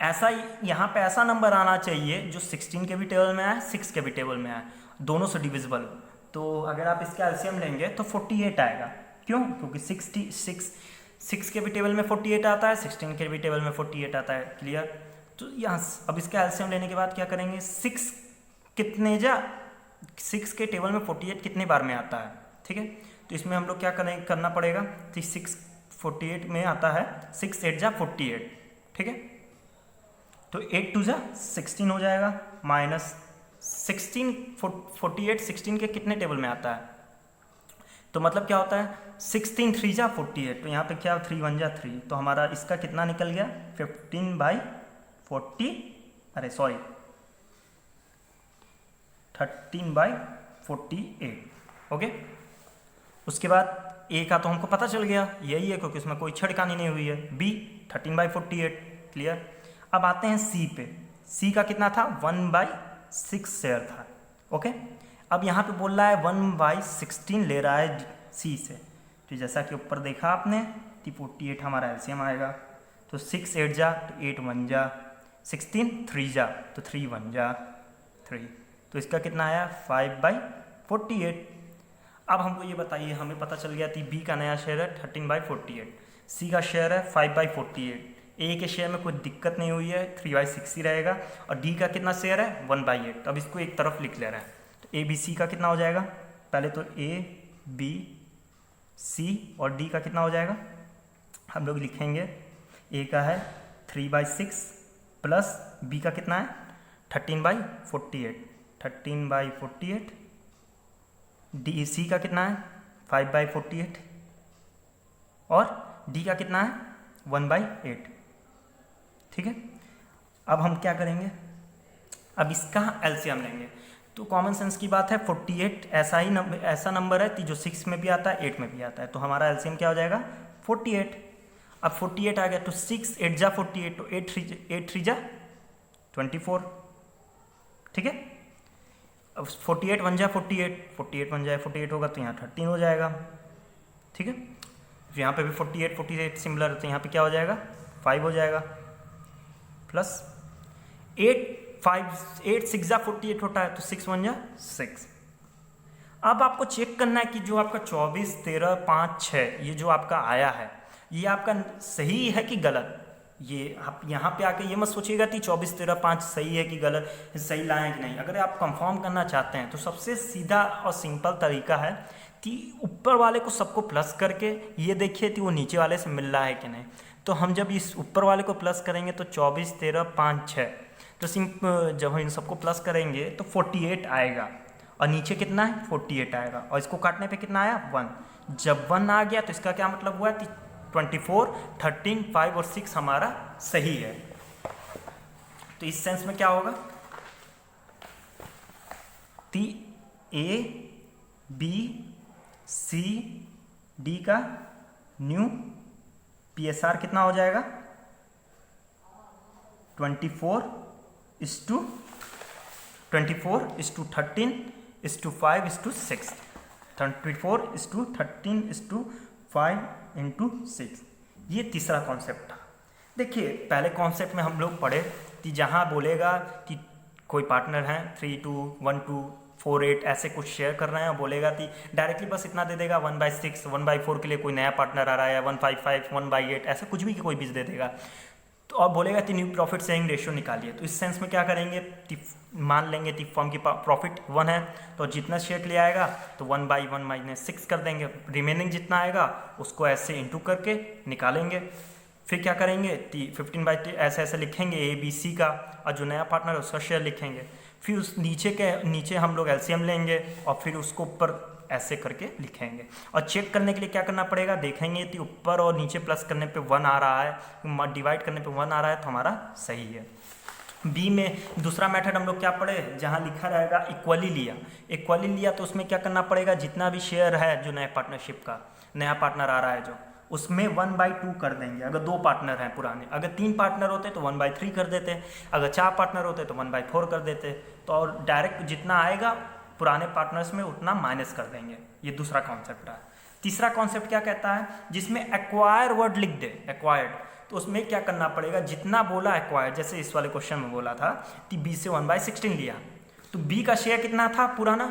ऐसा यहाँ पे ऐसा नंबर आना चाहिए जो 16 के भी टेबल में आए, 6 के भी टेबल में आए, दोनों से डिविजिबल। तो अगर आप इसका एलसीएम लेंगे तो 48 आएगा। क्यों? क्योंकि 6 के भी टेबल में 48 आता है, 16 के भी टेबल में 48 आता है। क्लियर? तो यहाँ अब इसका एलसीएम लेने के बाद क्या करेंगे, 6 कितने 6 के टेबल में 48 कितने बार में आता है। ठीक है, तो इसमें हम लोग क्या करना पड़ेगा, तो 6 48 में आता है, 6 8 जा 48। ठीक है, तो 8 2 जा 16 हो जाएगा, माइनस 16 48 16 के कितने टेबल में आता है, तो मतलब क्या होता है 16 3 जा 48। तो यहाँ पे क्या 3 1 जा 3, तो हमारा इसका कितना निकल गया 15/40, अरे सॉरी 13/48। ओके, उसके बाद ए का तो हमको पता चल गया यही है, क्योंकि उसमें कोई छेड़खानी नहीं हुई है। बी 13/48। क्लियर? अब आते हैं सी पे। सी का कितना था 1/6 शेयर था। ओके, अब यहाँ पे बोल रहा है 1/16 ले रहा है सी से। तो जैसा कि ऊपर देखा आपने कि 48 हमारा एलसीएम आएगा, तो 6 8 जा तो 8 1 जा, 16 3 जा तो 3 1 जा 3, तो इसका कितना आया 5/48। अब हमको ये बताइए, हमें पता चल गया कि बी का नया शेयर है 13/48, सी का शेयर है 5/48, ए के शेयर में कोई दिक्कत नहीं हुई है 3/6 ही रहेगा, और डी का कितना शेयर है 1/8। अब इसको एक तरफ लिख ले रहे हैं, तो ए बी सी का कितना हो जाएगा, पहले तो ए बी सी और डी का कितना हो जाएगा, हम लोग लिखेंगे ए का है 3/6 प्लस बी का कितना है 13/48, 13/48, डी सी का कितना है 5/48 और डी का कितना है 1/8। ठीक है, अब हम क्या करेंगे, अब इसका एलसीएम लेंगे। तो कॉमन सेंस की बात है 48 ऐसा नंबर है कि जो 6 में भी आता है 8 में भी आता है, तो हमारा एलसीएम क्या हो जाएगा 48। अब 48 आ गया तो 6 8 जा 48, तो 8 3 जा 24। ठीक है, अब 48 1 जा 48, 48 1 जा 48 होगा तो यहाँ 13 हो जाएगा। ठीक है, यहाँ पे भी 48 48 सिमिलर, तो यहाँ पे क्या हो जाएगा 5 हो जाएगा, प्लस 8 6 जा 48 होता है, तो 6 1 जा 6। अब आपको चेक करना है कि जो आपका 24 13 5 6 ये जो आपका आया है ये आपका सही है कि गलत, ये आप यहाँ पे आके ये मत सोचिएगा कि 24 13 5 सही है कि गलत, सही लाएं कि नहीं। अगर आप कंफर्म करना चाहते हैं तो सबसे सीधा और सिंपल तरीका है कि ऊपर वाले को सबको प्लस करके ये देखिए कि वो नीचे वाले से मिल रहा है कि नहीं। तो हम जब इस ऊपर वाले को प्लस करेंगे तो 24 13 5 6, तो जब हम इन सबको प्लस करेंगे तो 48 आएगा, और नीचे कितना है 48 आएगा, और इसको काटने पे कितना आया 1। जब 1 आ गया तो इसका क्या मतलब हुआ कि 24 13 5 और 6 हमारा सही है। तो इस सेंस में क्या होगा कि ए बी सी डी का न्यू PSR कितना हो जाएगा 24 is to 13 is to 5 is to 6, 24 is to 13 is to 5 into 6। ये तीसरा कॉन्सेप्ट था। देखिए पहले कॉन्सेप्ट में हम लोग पढ़े कि जहाँ बोलेगा कि कोई पार्टनर हैं 3 2 1 2 4 8 ऐसे कुछ शेयर कर रहे हैं, और बोलेगा कि डायरेक्टली बस इतना दे देगा 1/6 1/4 के लिए कोई नया पार्टनर आ रहा है, 1/5 1/8 ऐसे कुछ भी कोई बीज दे देगा। तो और बोलेगा कि न्यू प्रॉफिट शेयरिंग रेशियो निकालिए। तो इस सेंस में क्या करेंगे, मान लेंगे कि फर्म की प्रॉफिट 1 है तो जितना शेयर ले आएगा तो 1/1 - 6 कर देंगे, रिमेनिंग जितना आएगा उसको ऐसे इंटू करके निकालेंगे। फिर क्या करेंगे 15/3 ऐसे ऐसे लिखेंगे ABC का, और जो नया पार्टनर है उसका शेयर लिखेंगे। फिर उस नीचे हम लोग LCM लेंगे और फिर उसको ऊपर ऐसे करके लिखेंगे। और चेक करने के लिए क्या करना पड़ेगा, देखेंगे कि ऊपर और नीचे प्लस करने पे 1 आ रहा है, डिवाइड करने पे 1 आ रहा है तो हमारा सही है। बी में दूसरा मेथड हम लोग क्या पढ़े, जहाँ लिखा रहेगा इक्वली लिया तो उसमें क्या करना पड़ेगा, जितना भी शेयर है जो नए पार्टनरशिप का नया पार्टनर आ रहा है जो, उसमें 1/2 कर देंगे। अगर 2 पार्टनर हैं पुराने, अगर 3 पार्टनर होते तो 1/3 कर देते, अगर 4 पार्टनर होते तो 1/4 कर देते। तो और डायरेक्ट जितना आएगा पुराने पार्टनर्स में उतना माइनस कर देंगे। ये दूसरा कॉन्सेप्ट है। तीसरा कॉन्सेप्ट क्या कहता है, जिसमें एक्वायर वर्ड लिख दे, एक्वायर्ड, तो उसमें क्या करना पड़ेगा, जितना बोला एक्वायर्ड, जैसे इस वाले क्वेश्चन में बोला था कि B से 1/16 लिया तो B का शेयर कितना था पुराना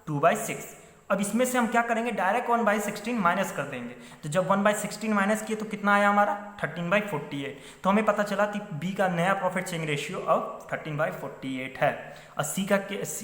2/6। अब इसमें से हम क्या करेंगे, डायरेक्ट 1/16 माइनस कर देंगे। तो जब 1/16 माइनस किए तो कितना आया हमारा 13/48। तो हमें पता चला कि B का नया प्रॉफिट शेयरिंग रेशियो अब 13/48 है। और C का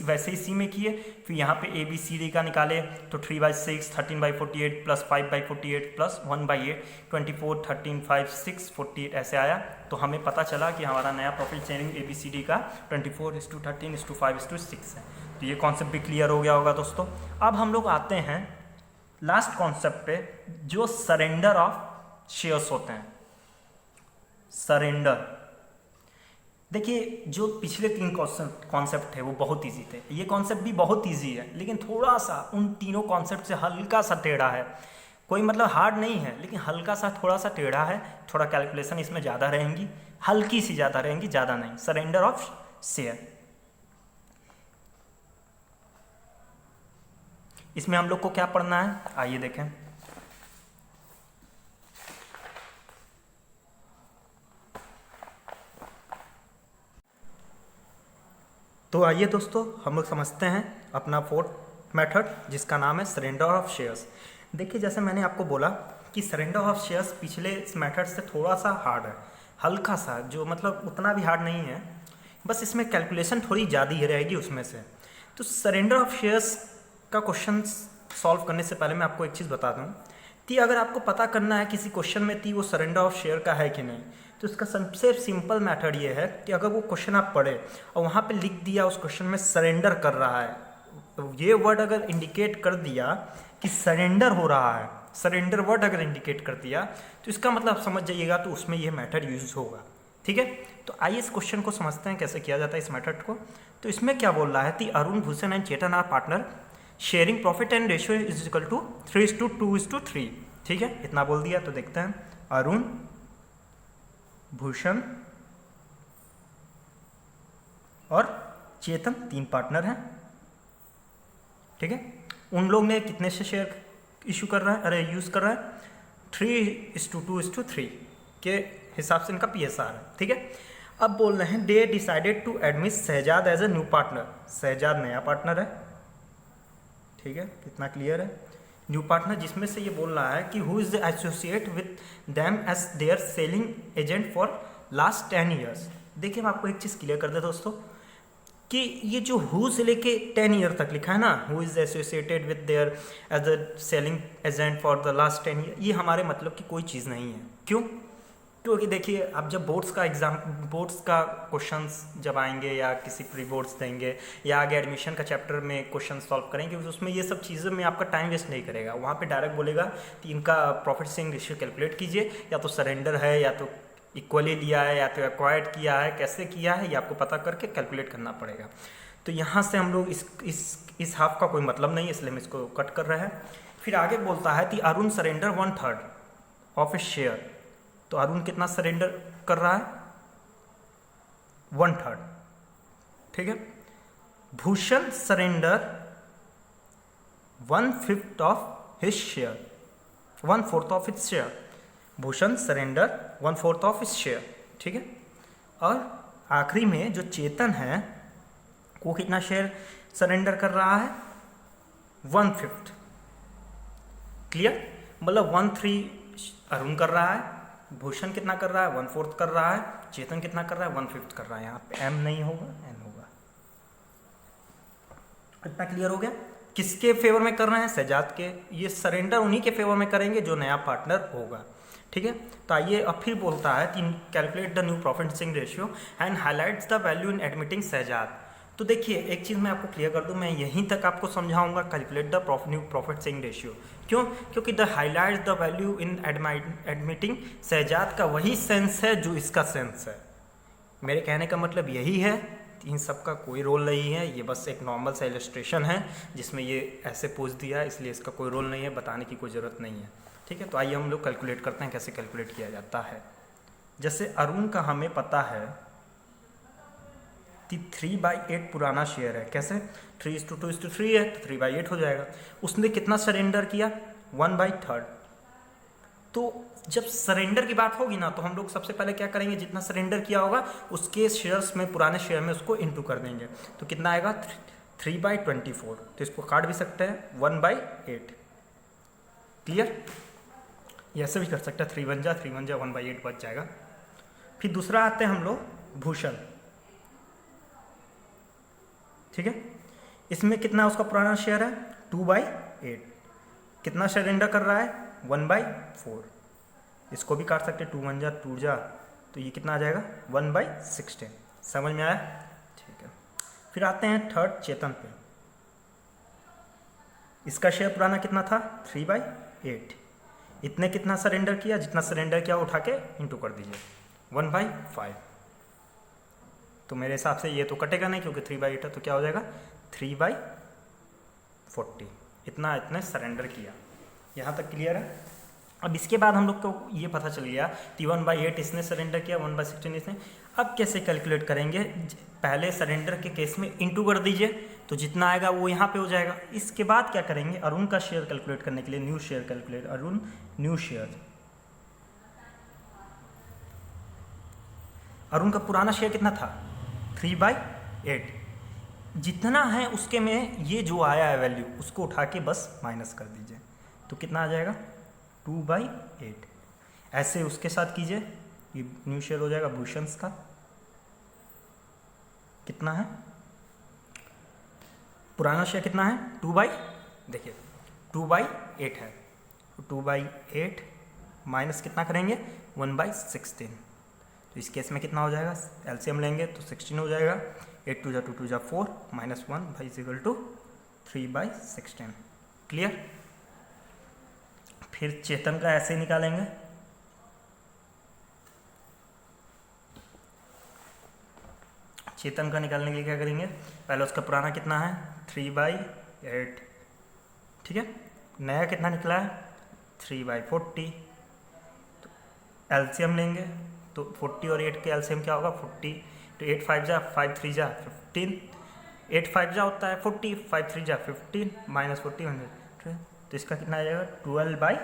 वैसे ही C में किए, फिर यहाँ पे ABCD का निकाले तो 3/6 13/48 प्लस 5/48 प्लस 1/8 24 13 5 6 48 ऐसे आया। तो हमें पता चला कि हमारा नया प्रॉफिट शेयरिंग ABCD का 24:13:5:6 है। तो ये कॉन्सेप्ट भी क्लियर हो गया होगा दोस्तों। अब हम लोग आते हैं लास्ट कॉन्सेप्ट पे, जो सरेंडर ऑफ शेयर्स होते हैं। सरेंडर, देखिए जो पिछले 3 कॉन्सेप्ट थे वो बहुत इजी थे, ये कॉन्सेप्ट भी बहुत इजी है, लेकिन थोड़ा सा उन तीनों कॉन्सेप्ट से हल्का सा टेढ़ा है। कोई मतलब हार्ड नहीं है, लेकिन हल्का सा थोड़ा सा टेढ़ा है, थोड़ा कैलकुलेशन इसमें ज़्यादा रहेंगी, हल्की सी ज़्यादा रहेंगी, ज़्यादा नहीं। सरेंडर ऑफ शेयर, इसमें हम लोग को क्या पढ़ना है, आइए देखें। तो आइए दोस्तों हम लोग समझते हैं अपना 4th मेथड, जिसका नाम है सरेंडर ऑफ शेयर्स। देखिए जैसे मैंने आपको बोला कि सरेंडर ऑफ शेयर्स पिछले इस मेथड से थोड़ा सा हार्ड है, हल्का सा, जो मतलब उतना भी हार्ड नहीं है, बस इसमें कैलकुलेशन थोड़ी ज़्यादा ही रहेगी उसमें से। तो सरेंडर ऑफ शेयर्स का क्वेश्चन सॉल्व करने से पहले मैं आपको एक चीज़ बता दूं कि अगर आपको पता करना है किसी क्वेश्चन में कि वो सरेंडर ऑफ शेयर का है कि नहीं, तो इसका सबसे सिंपल मेथड ये है कि अगर वो क्वेश्चन आप पढ़े और वहाँ पे लिख दिया उस क्वेश्चन में सरेंडर कर रहा है, तो ये वर्ड अगर इंडिकेट कर दिया कि सरेंडर हो रहा है, सरेंडर वर्ड अगर इंडिकेट कर दिया तो इसका मतलब आप समझ जाइएगा, तो उसमें ये मेथड यूज होगा। ठीक है, तो आइए इस क्वेश्चन को समझते हैं कैसे किया जाता है इस मेथड को। तो इसमें क्या बोल रहा है कि Arun, Bhushan and Chetan are partner, sharing profit and ratio is equal to 3:2:3। ठीक है, इतना बोल दिया। तो देखते हैं, अरुण, भूषण और चेतन 3 पार्टनर हैं। ठीक है, उन लोग ने कितने से शेयर इशू कर रहा है, अरे यूज कर रहा है 3:2:3 के हिसाब से इनका PSR है। ठीक है, अब बोल रहे हैं they decided to admit Shahzad as a new partner, Shahzad नया पार्टनर है। ठीक है, कितना क्लियर है। न्यू पार्टनर जिसमें से ये बोल रहा है कि who is associate with them as their selling agent for last 10 years. देखिए मैं आपको एक चीज़ क्लियर कर दे दोस्तों कि ये जो हु से लेके 10 ईयर तक लिखा है ना, who is associated with their as a selling agent for the last 10 year, ये हमारे मतलब की कोई चीज़ नहीं है। क्यों? क्योंकि देखिए आप जब बोर्ड्स का क्वेश्चंस जब आएंगे या किसी प्री बोर्ड्स देंगे या आगे एडमिशन का चैप्टर में क्वेश्चन सॉल्व करेंगे, उसमें ये सब चीज़ों में आपका टाइम वेस्ट नहीं करेगा। वहाँ पे डायरेक्ट बोलेगा कि इनका प्रॉफिट शेयरिंग रेशियो कैलकुलेट कीजिए, या तो सरेंडर है या तो इक्वली लिया है या तो एक्वायर्ड किया है, कैसे किया है ये आपको पता करके कैलकुलेट करना पड़ेगा। तो यहाँ से हम लोग इस हाफ का कोई मतलब नहीं है, इसलिए हम इसको कट कर रहे हैं। फिर आगे बोलता है कि Arun surrender 1/3 of A share. तो अरुण कितना सरेंडर कर रहा है? 1/3, ठीक है। Bhushan surrender 1/5 of his share, 1/4 of his share. Bhushan surrender 1/4 of his share, ठीक है। और आखिरी में जो चेतन है वो कितना शेयर सरेंडर कर रहा है? 1/5। क्लियर? मतलब 1/3 अरुण कर रहा है, भूषण कितना कर रहा है? 1/4 कर रहा है, चेतन कितना कर रहा है? 1/5 कर रहा है। यहाँ पे एम नहीं होगा, एन होगा। इतना क्लियर हो गया? किसके फेवर में कर रहे हैं? सजाद के। ये सरेंडर उन्हीं के फेवर में करेंगे जो नया पार्टनर होगा, ठीक है। तो आइए अब फिर बोलता है कि calculate the new profit sharing ratio and highlights the value in admitting Shahzad. तो देखिए एक चीज़ मैं आपको क्लियर कर दूं, मैं यहीं तक आपको समझाऊंगा calculate the new profit sharing ratio. क्यों? क्योंकि the highlights the value in admitting Shahzad का वही सेंस है जो इसका सेंस है। मेरे कहने का मतलब यही है, इन सब का कोई रोल नहीं है, ये बस एक नॉर्मल सा इलस्ट्रेशन है जिसमें ये ऐसे पूछ दिया है, इसलिए इसका कोई रोल नहीं है, बताने की कोई ज़रूरत नहीं है, ठीक है। तो आइए हम लोग कैलकुलेट करते हैं कैसे कैलकुलेट किया जाता है। जैसे अरुण का हमें पता है कि 3/8 पुराना शेयर है। कैसे? 3:2:3 है तो 3/8 हो जाएगा। उसने कितना सरेंडर किया? 1/3। तो जब सरेंडर की बात होगी ना तो हम लोग सबसे पहले क्या करेंगे, जितना सरेंडर किया होगा उसके शेयर्स में, पुराने शेयर में उसको इंटू कर देंगे। तो कितना आएगा? 3/24। तो इसको काट भी सकते हैं 1/8। क्लियर? ये ऐसे भी कर सकते हैं, 3 बन जा 1/8 बच जाएगा। फिर दूसरा आते हैं हम लोग भूषण, ठीक है। इसमें कितना उसका पुराना शेयर है? 2/8। कितना सरेंडर कर रहा है? 1/4। इसको भी काट सकते हैं, 2 1 जा 2 जा, तो ये कितना आ जाएगा? 1/16। समझ में आया? ठीक है। फिर आते हैं थर्ड चेतन पे। इसका शेयर पुराना कितना था? 3/8। इतने कितना सरेंडर किया? जितना सरेंडर किया उठा के इंटू कर दीजिए, 1/5। तो मेरे हिसाब से ये तो कटेगा नहीं क्योंकि 3/8 है, तो क्या हो जाएगा? 3/40। इतने सरेंडर किया। यहाँ तक क्लियर है? अब इसके बाद हम लोग को ये पता चल गया कि 1/8 इसने सरेंडर किया, 1/16 इसने। अब कैसे कैलकुलेट करेंगे? पहले सरेंडर के केस में इंटू कर दीजिए, तो जितना आएगा वो यहाँ पे हो जाएगा। इसके बाद क्या करेंगे? अरुण का शेयर कैलकुलेट करने के लिए new share calculate, Arun new share. Arun का पुराना शेयर कितना था? 3/8। जितना है उसके में ये जो आया है वैल्यू उसको उठा के बस माइनस कर दीजिए, तो कितना आ जाएगा? 2/8। ऐसे उसके साथ कीजिए, ये न्यू शेयर हो जाएगा भूषण का। कितना है पुराना शेयर? कितना है? 2/देखिए 2/8 है, 2/8 माइनस कितना करेंगे? 1/16। तो इस केस में कितना हो जाएगा? एलसीएम लेंगे तो 16 हो जाएगा। 8 2 जा 2 2 जा 4 -1 = 3/16। क्लियर? फिर चेतन का ऐसे निकालेंगे। चेतन का निकालने के लिए क्या करेंगे? पहले उसका पुराना कितना है? 3/8, ठीक है। नया कितना निकला है? 3/40। तो एलसीएम लेंगे तो 40 और 8 के एलसीएम क्या होगा? 40। तो 8 5 जा 5 3 जा 15। 8 5 जा होता है 40, 5 3 जा 15 -40 100। तो इसका कितना आ जाएगा? 12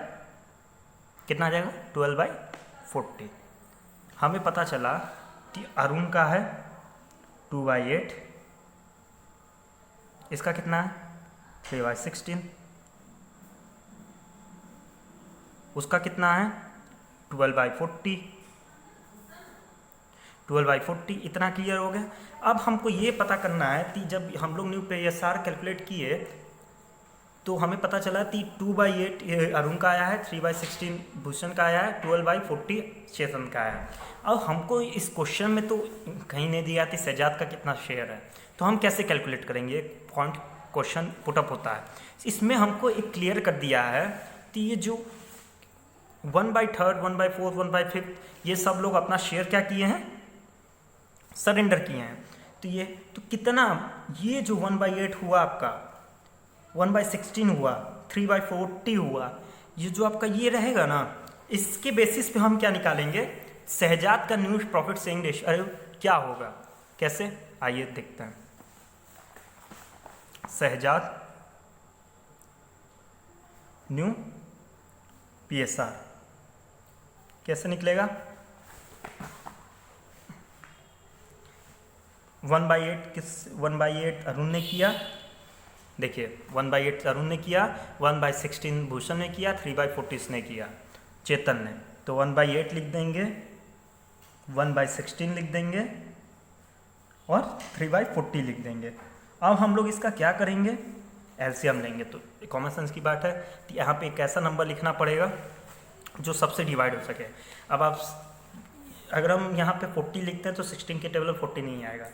कितना आ जाएगा? 12/40। हमें पता चला कि अरुण का है 2/8, इसका कितना है? 3/16। उसका कितना है 12/40, 12/40 इतना क्लियर हो गया। अब हमको ये पता करना है कि जब हम लोग न्यू PSR कैलकुलेट किए तो हमें पता चला कि 2/8 अरुण का आया है, 3/16 भूषण का आया है, 12/40 चेतन का आया है। अब हमको इस क्वेश्चन में तो कहीं नहीं दिया कि शहजाद का कितना शेयर है, तो हम कैसे कैलकुलेट करेंगे, पॉइंट क्वेश्चन पुटअप होता है। इसमें हमको एक क्लियर कर दिया है कि ये जो 1/3, 1/4, 1/5 ये सब लोग अपना शेयर क्या किए हैं, सरेंडर किए हैं। तो ये तो कितना, ये जो 1/8 हुआ आपका, 1/16 हुआ, 3/40 हुआ, ये जो आपका ये रहेगा ना, इसके बेसिस पे हम क्या निकालेंगे, शहजाद का न्यू प्रॉफिट शेयरिंग रेशियो अरे क्या होगा, कैसे, आइए देखते हैं। शहजाद न्यू PSR कैसे निकलेगा, 1/8 अरुण ने किया, देखिए 1/8 अरुण ने किया, 1/16 भूषण ने किया, 3/40 इसने किया चेतन ने, तो 1/8 लिख देंगे, 1/16 लिख देंगे और 3/40 लिख देंगे। अब हम लोग इसका क्या करेंगे, एलसीएम लेंगे। तो कॉमन सेंस की बात है कि यहाँ पे एक ऐसा नंबर लिखना पड़ेगा जो सबसे डिवाइड हो सके। अब आप अगर हम यहाँ पे 40 लिखते हैं तो 16 के टेबल में 40 नहीं आएगा,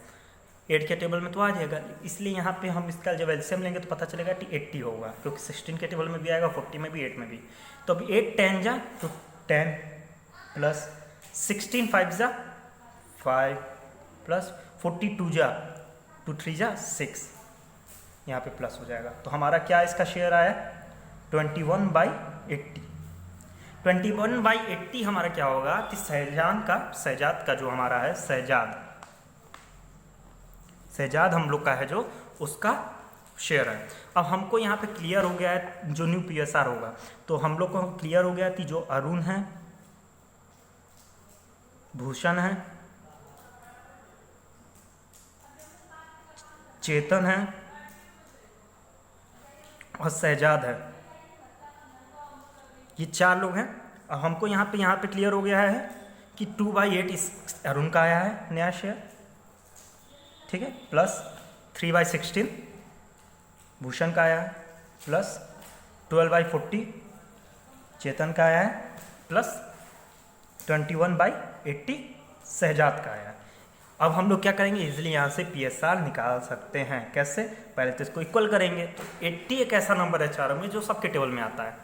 8 के टेबल में तो आ जाएगा, इसलिए यहाँ पे हम इसका जब एलसीएम लेंगे तो पता चलेगा कि 80 होगा, क्योंकि 16 के टेबल में भी आएगा, 40 में भी, 8 में भी। तो अब 8 10 जा तो 10 प्लस 16 5 जा 5 प्लस 42 जा 2 3 जा 6, यहाँ पे प्लस हो जाएगा। तो हमारा क्या इसका शेयर आया 21/80। 21/80 हमारा क्या होगा कि शहजाद का जो हमारा है शहजाद हम लोग का है जो उसका शेयर है। अब हमको यहाँ पे क्लियर हो गया है जो न्यू PSR होगा, तो हम लोग को क्लियर हो गया कि जो अरुण है, भूषण है, चेतन है और शहजाद है, ये 4 लोग हैं। अब हमको यहाँ पे क्लियर हो गया है कि 2/8 इस अरुण का आया है नया शेयर, ठीक है, प्लस 3/16 भूषण का आया है, प्लस 12/40 चेतन का आया है, प्लस 21/80 शहजाद का आया है। अब हम लोग क्या करेंगे, इजीली यहाँ से PSR निकाल सकते हैं। कैसे, पहले तो इसको इक्वल करेंगे। तो 80 एक ऐसा नंबर है चारों में जो सबके टेबल में आता है,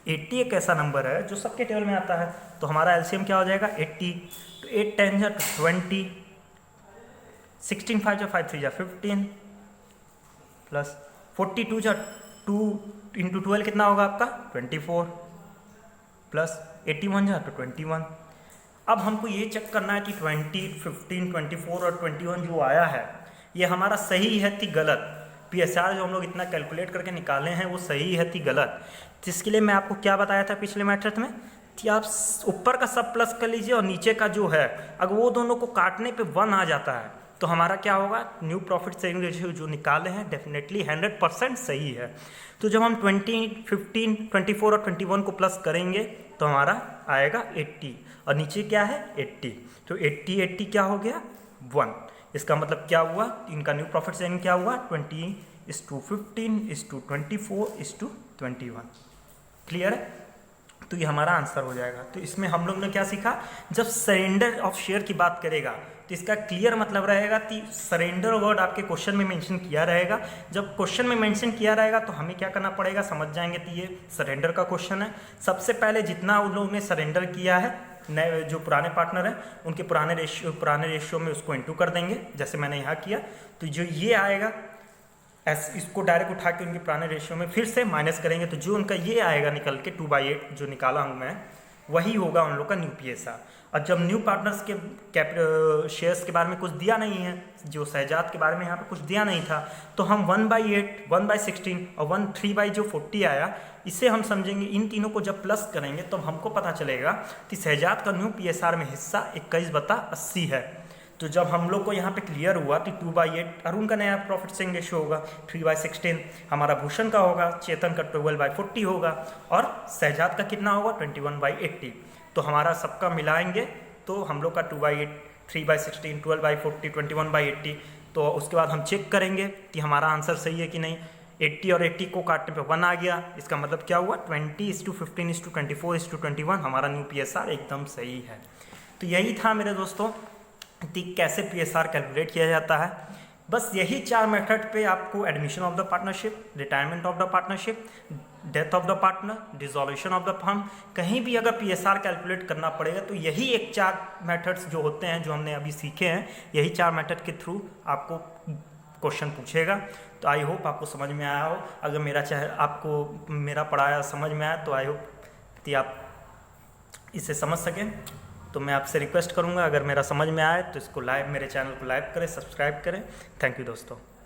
80 एक ऐसा नंबर है जो सबके टेबल में आता है। तो हमारा एलसीएम क्या हो जाएगा 80, तो 8 10 जा 20, 16 5 जा 5 3 जा 15 प्लस 42 जा 2 × 12 कितना होगा आपका 24 प्लस 81 जा तो 21। अब हमको ये चेक करना है कि 20, 15, 24 और 21 जो आया है ये हमारा सही है कि गलत। PSR जो हम लोग इतना कैलकुलेट करके निकाले हैं वो सही है कि गलत। जिसके लिए मैं आपको क्या बताया था पिछले मैथड में कि आप ऊपर का सब प्लस कर लीजिए और नीचे का जो है अगर वो दोनों को काटने पे 1 आ जाता है तो हमारा क्या होगा, न्यू प्रॉफिट शेयरिंग रेशियो जो निकाले हैं डेफिनेटली 100% सही है। तो जब हम 20, 15, 24 और 21 को प्लस करेंगे तो हमारा आएगा 80 और नीचे क्या है 80। तो 80 क्या हो गया 1। इसका मतलब क्या हुआ, इनका न्यू प्रॉफिट शेयरिंग क्या हुआ 20:15:24:21। क्लियर है, तो ये हमारा आंसर हो जाएगा। तो इसमें हम लोग ने क्या सीखा, जब सरेंडर ऑफ शेयर की बात करेगा तो इसका क्लियर मतलब रहेगा कि सरेंडर वर्ड आपके क्वेश्चन में मेंशन किया रहेगा। जब क्वेश्चन में मेंशन किया रहेगा तो हमें क्या करना पड़ेगा, समझ जाएंगे कि ये सरेंडर का क्वेश्चन है। सबसे पहले जितना उन लोगों ने सरेंडर किया है, नए जो पुराने पार्टनर हैं उनके पुराने रेशियो में उसको इंटू कर देंगे, जैसे मैंने यहाँ किया। तो जो ये आएगा इसको डायरेक्ट उठा के उनके पुराने रेशियो में फिर से माइनस करेंगे, तो जो उनका ये आएगा निकल के 2/8 जो निकाला हूँ मैं, वही होगा उन लोग का न्यू PSR। और जब न्यू पार्टनर्स के शेयर्स के बारे में कुछ दिया नहीं है, जो शहजाद के बारे में यहाँ पे कुछ दिया नहीं था, तो हम 1/8, 1/16 और 3/40 आया, इससे हम समझेंगे इन तीनों को जब प्लस करेंगे तो हमको पता चलेगा कि शहजाद का न्यू PSR में हिस्सा 21/80 है। तो जब हम लोग को यहाँ पे क्लियर हुआ तो 2/8 अरुण का नया प्रॉफिट शेयरिंग रेशियो होगा, 3/16 हमारा भूषण का होगा, चेतन का 12/40 होगा और शहजाद का कितना होगा 21/80। तो हमारा सबका मिलाएंगे तो हम लोग का 2/8, 3/16, 12/40, 21/80। तो उसके बाद हम चेक करेंगे कि हमारा आंसर सही है कि नहीं। 80 और 80 को काटने पे 1 आ गया, इसका मतलब क्या हुआ 20:15:24:21 हमारा न्यू PSR एकदम सही है। तो यही था मेरे दोस्तों कि कैसे PSR कैलकुलेट किया जाता है। बस यही 4 मेथड पे आपको admission of the partnership, retirement of the partnership, death of the partner, dissolution of the firm, कहीं भी अगर PSR कैलकुलेट करना पड़ेगा तो यही 4 मेथड्स जो होते हैं जो हमने अभी सीखे हैं, यही 4 मेथड के थ्रू आपको क्वेश्चन पूछेगा। तो आई होप आपको समझ में आया हो। अगर आपको मेरा पढ़ाया समझ में आया तो आई होप कि आप इसे समझ सकें। तो मैं आपसे रिक्वेस्ट करूंगा अगर मेरा समझ में आए तो इसको मेरे चैनल को लाइक करें, सब्सक्राइब करें। थैंक यू दोस्तों।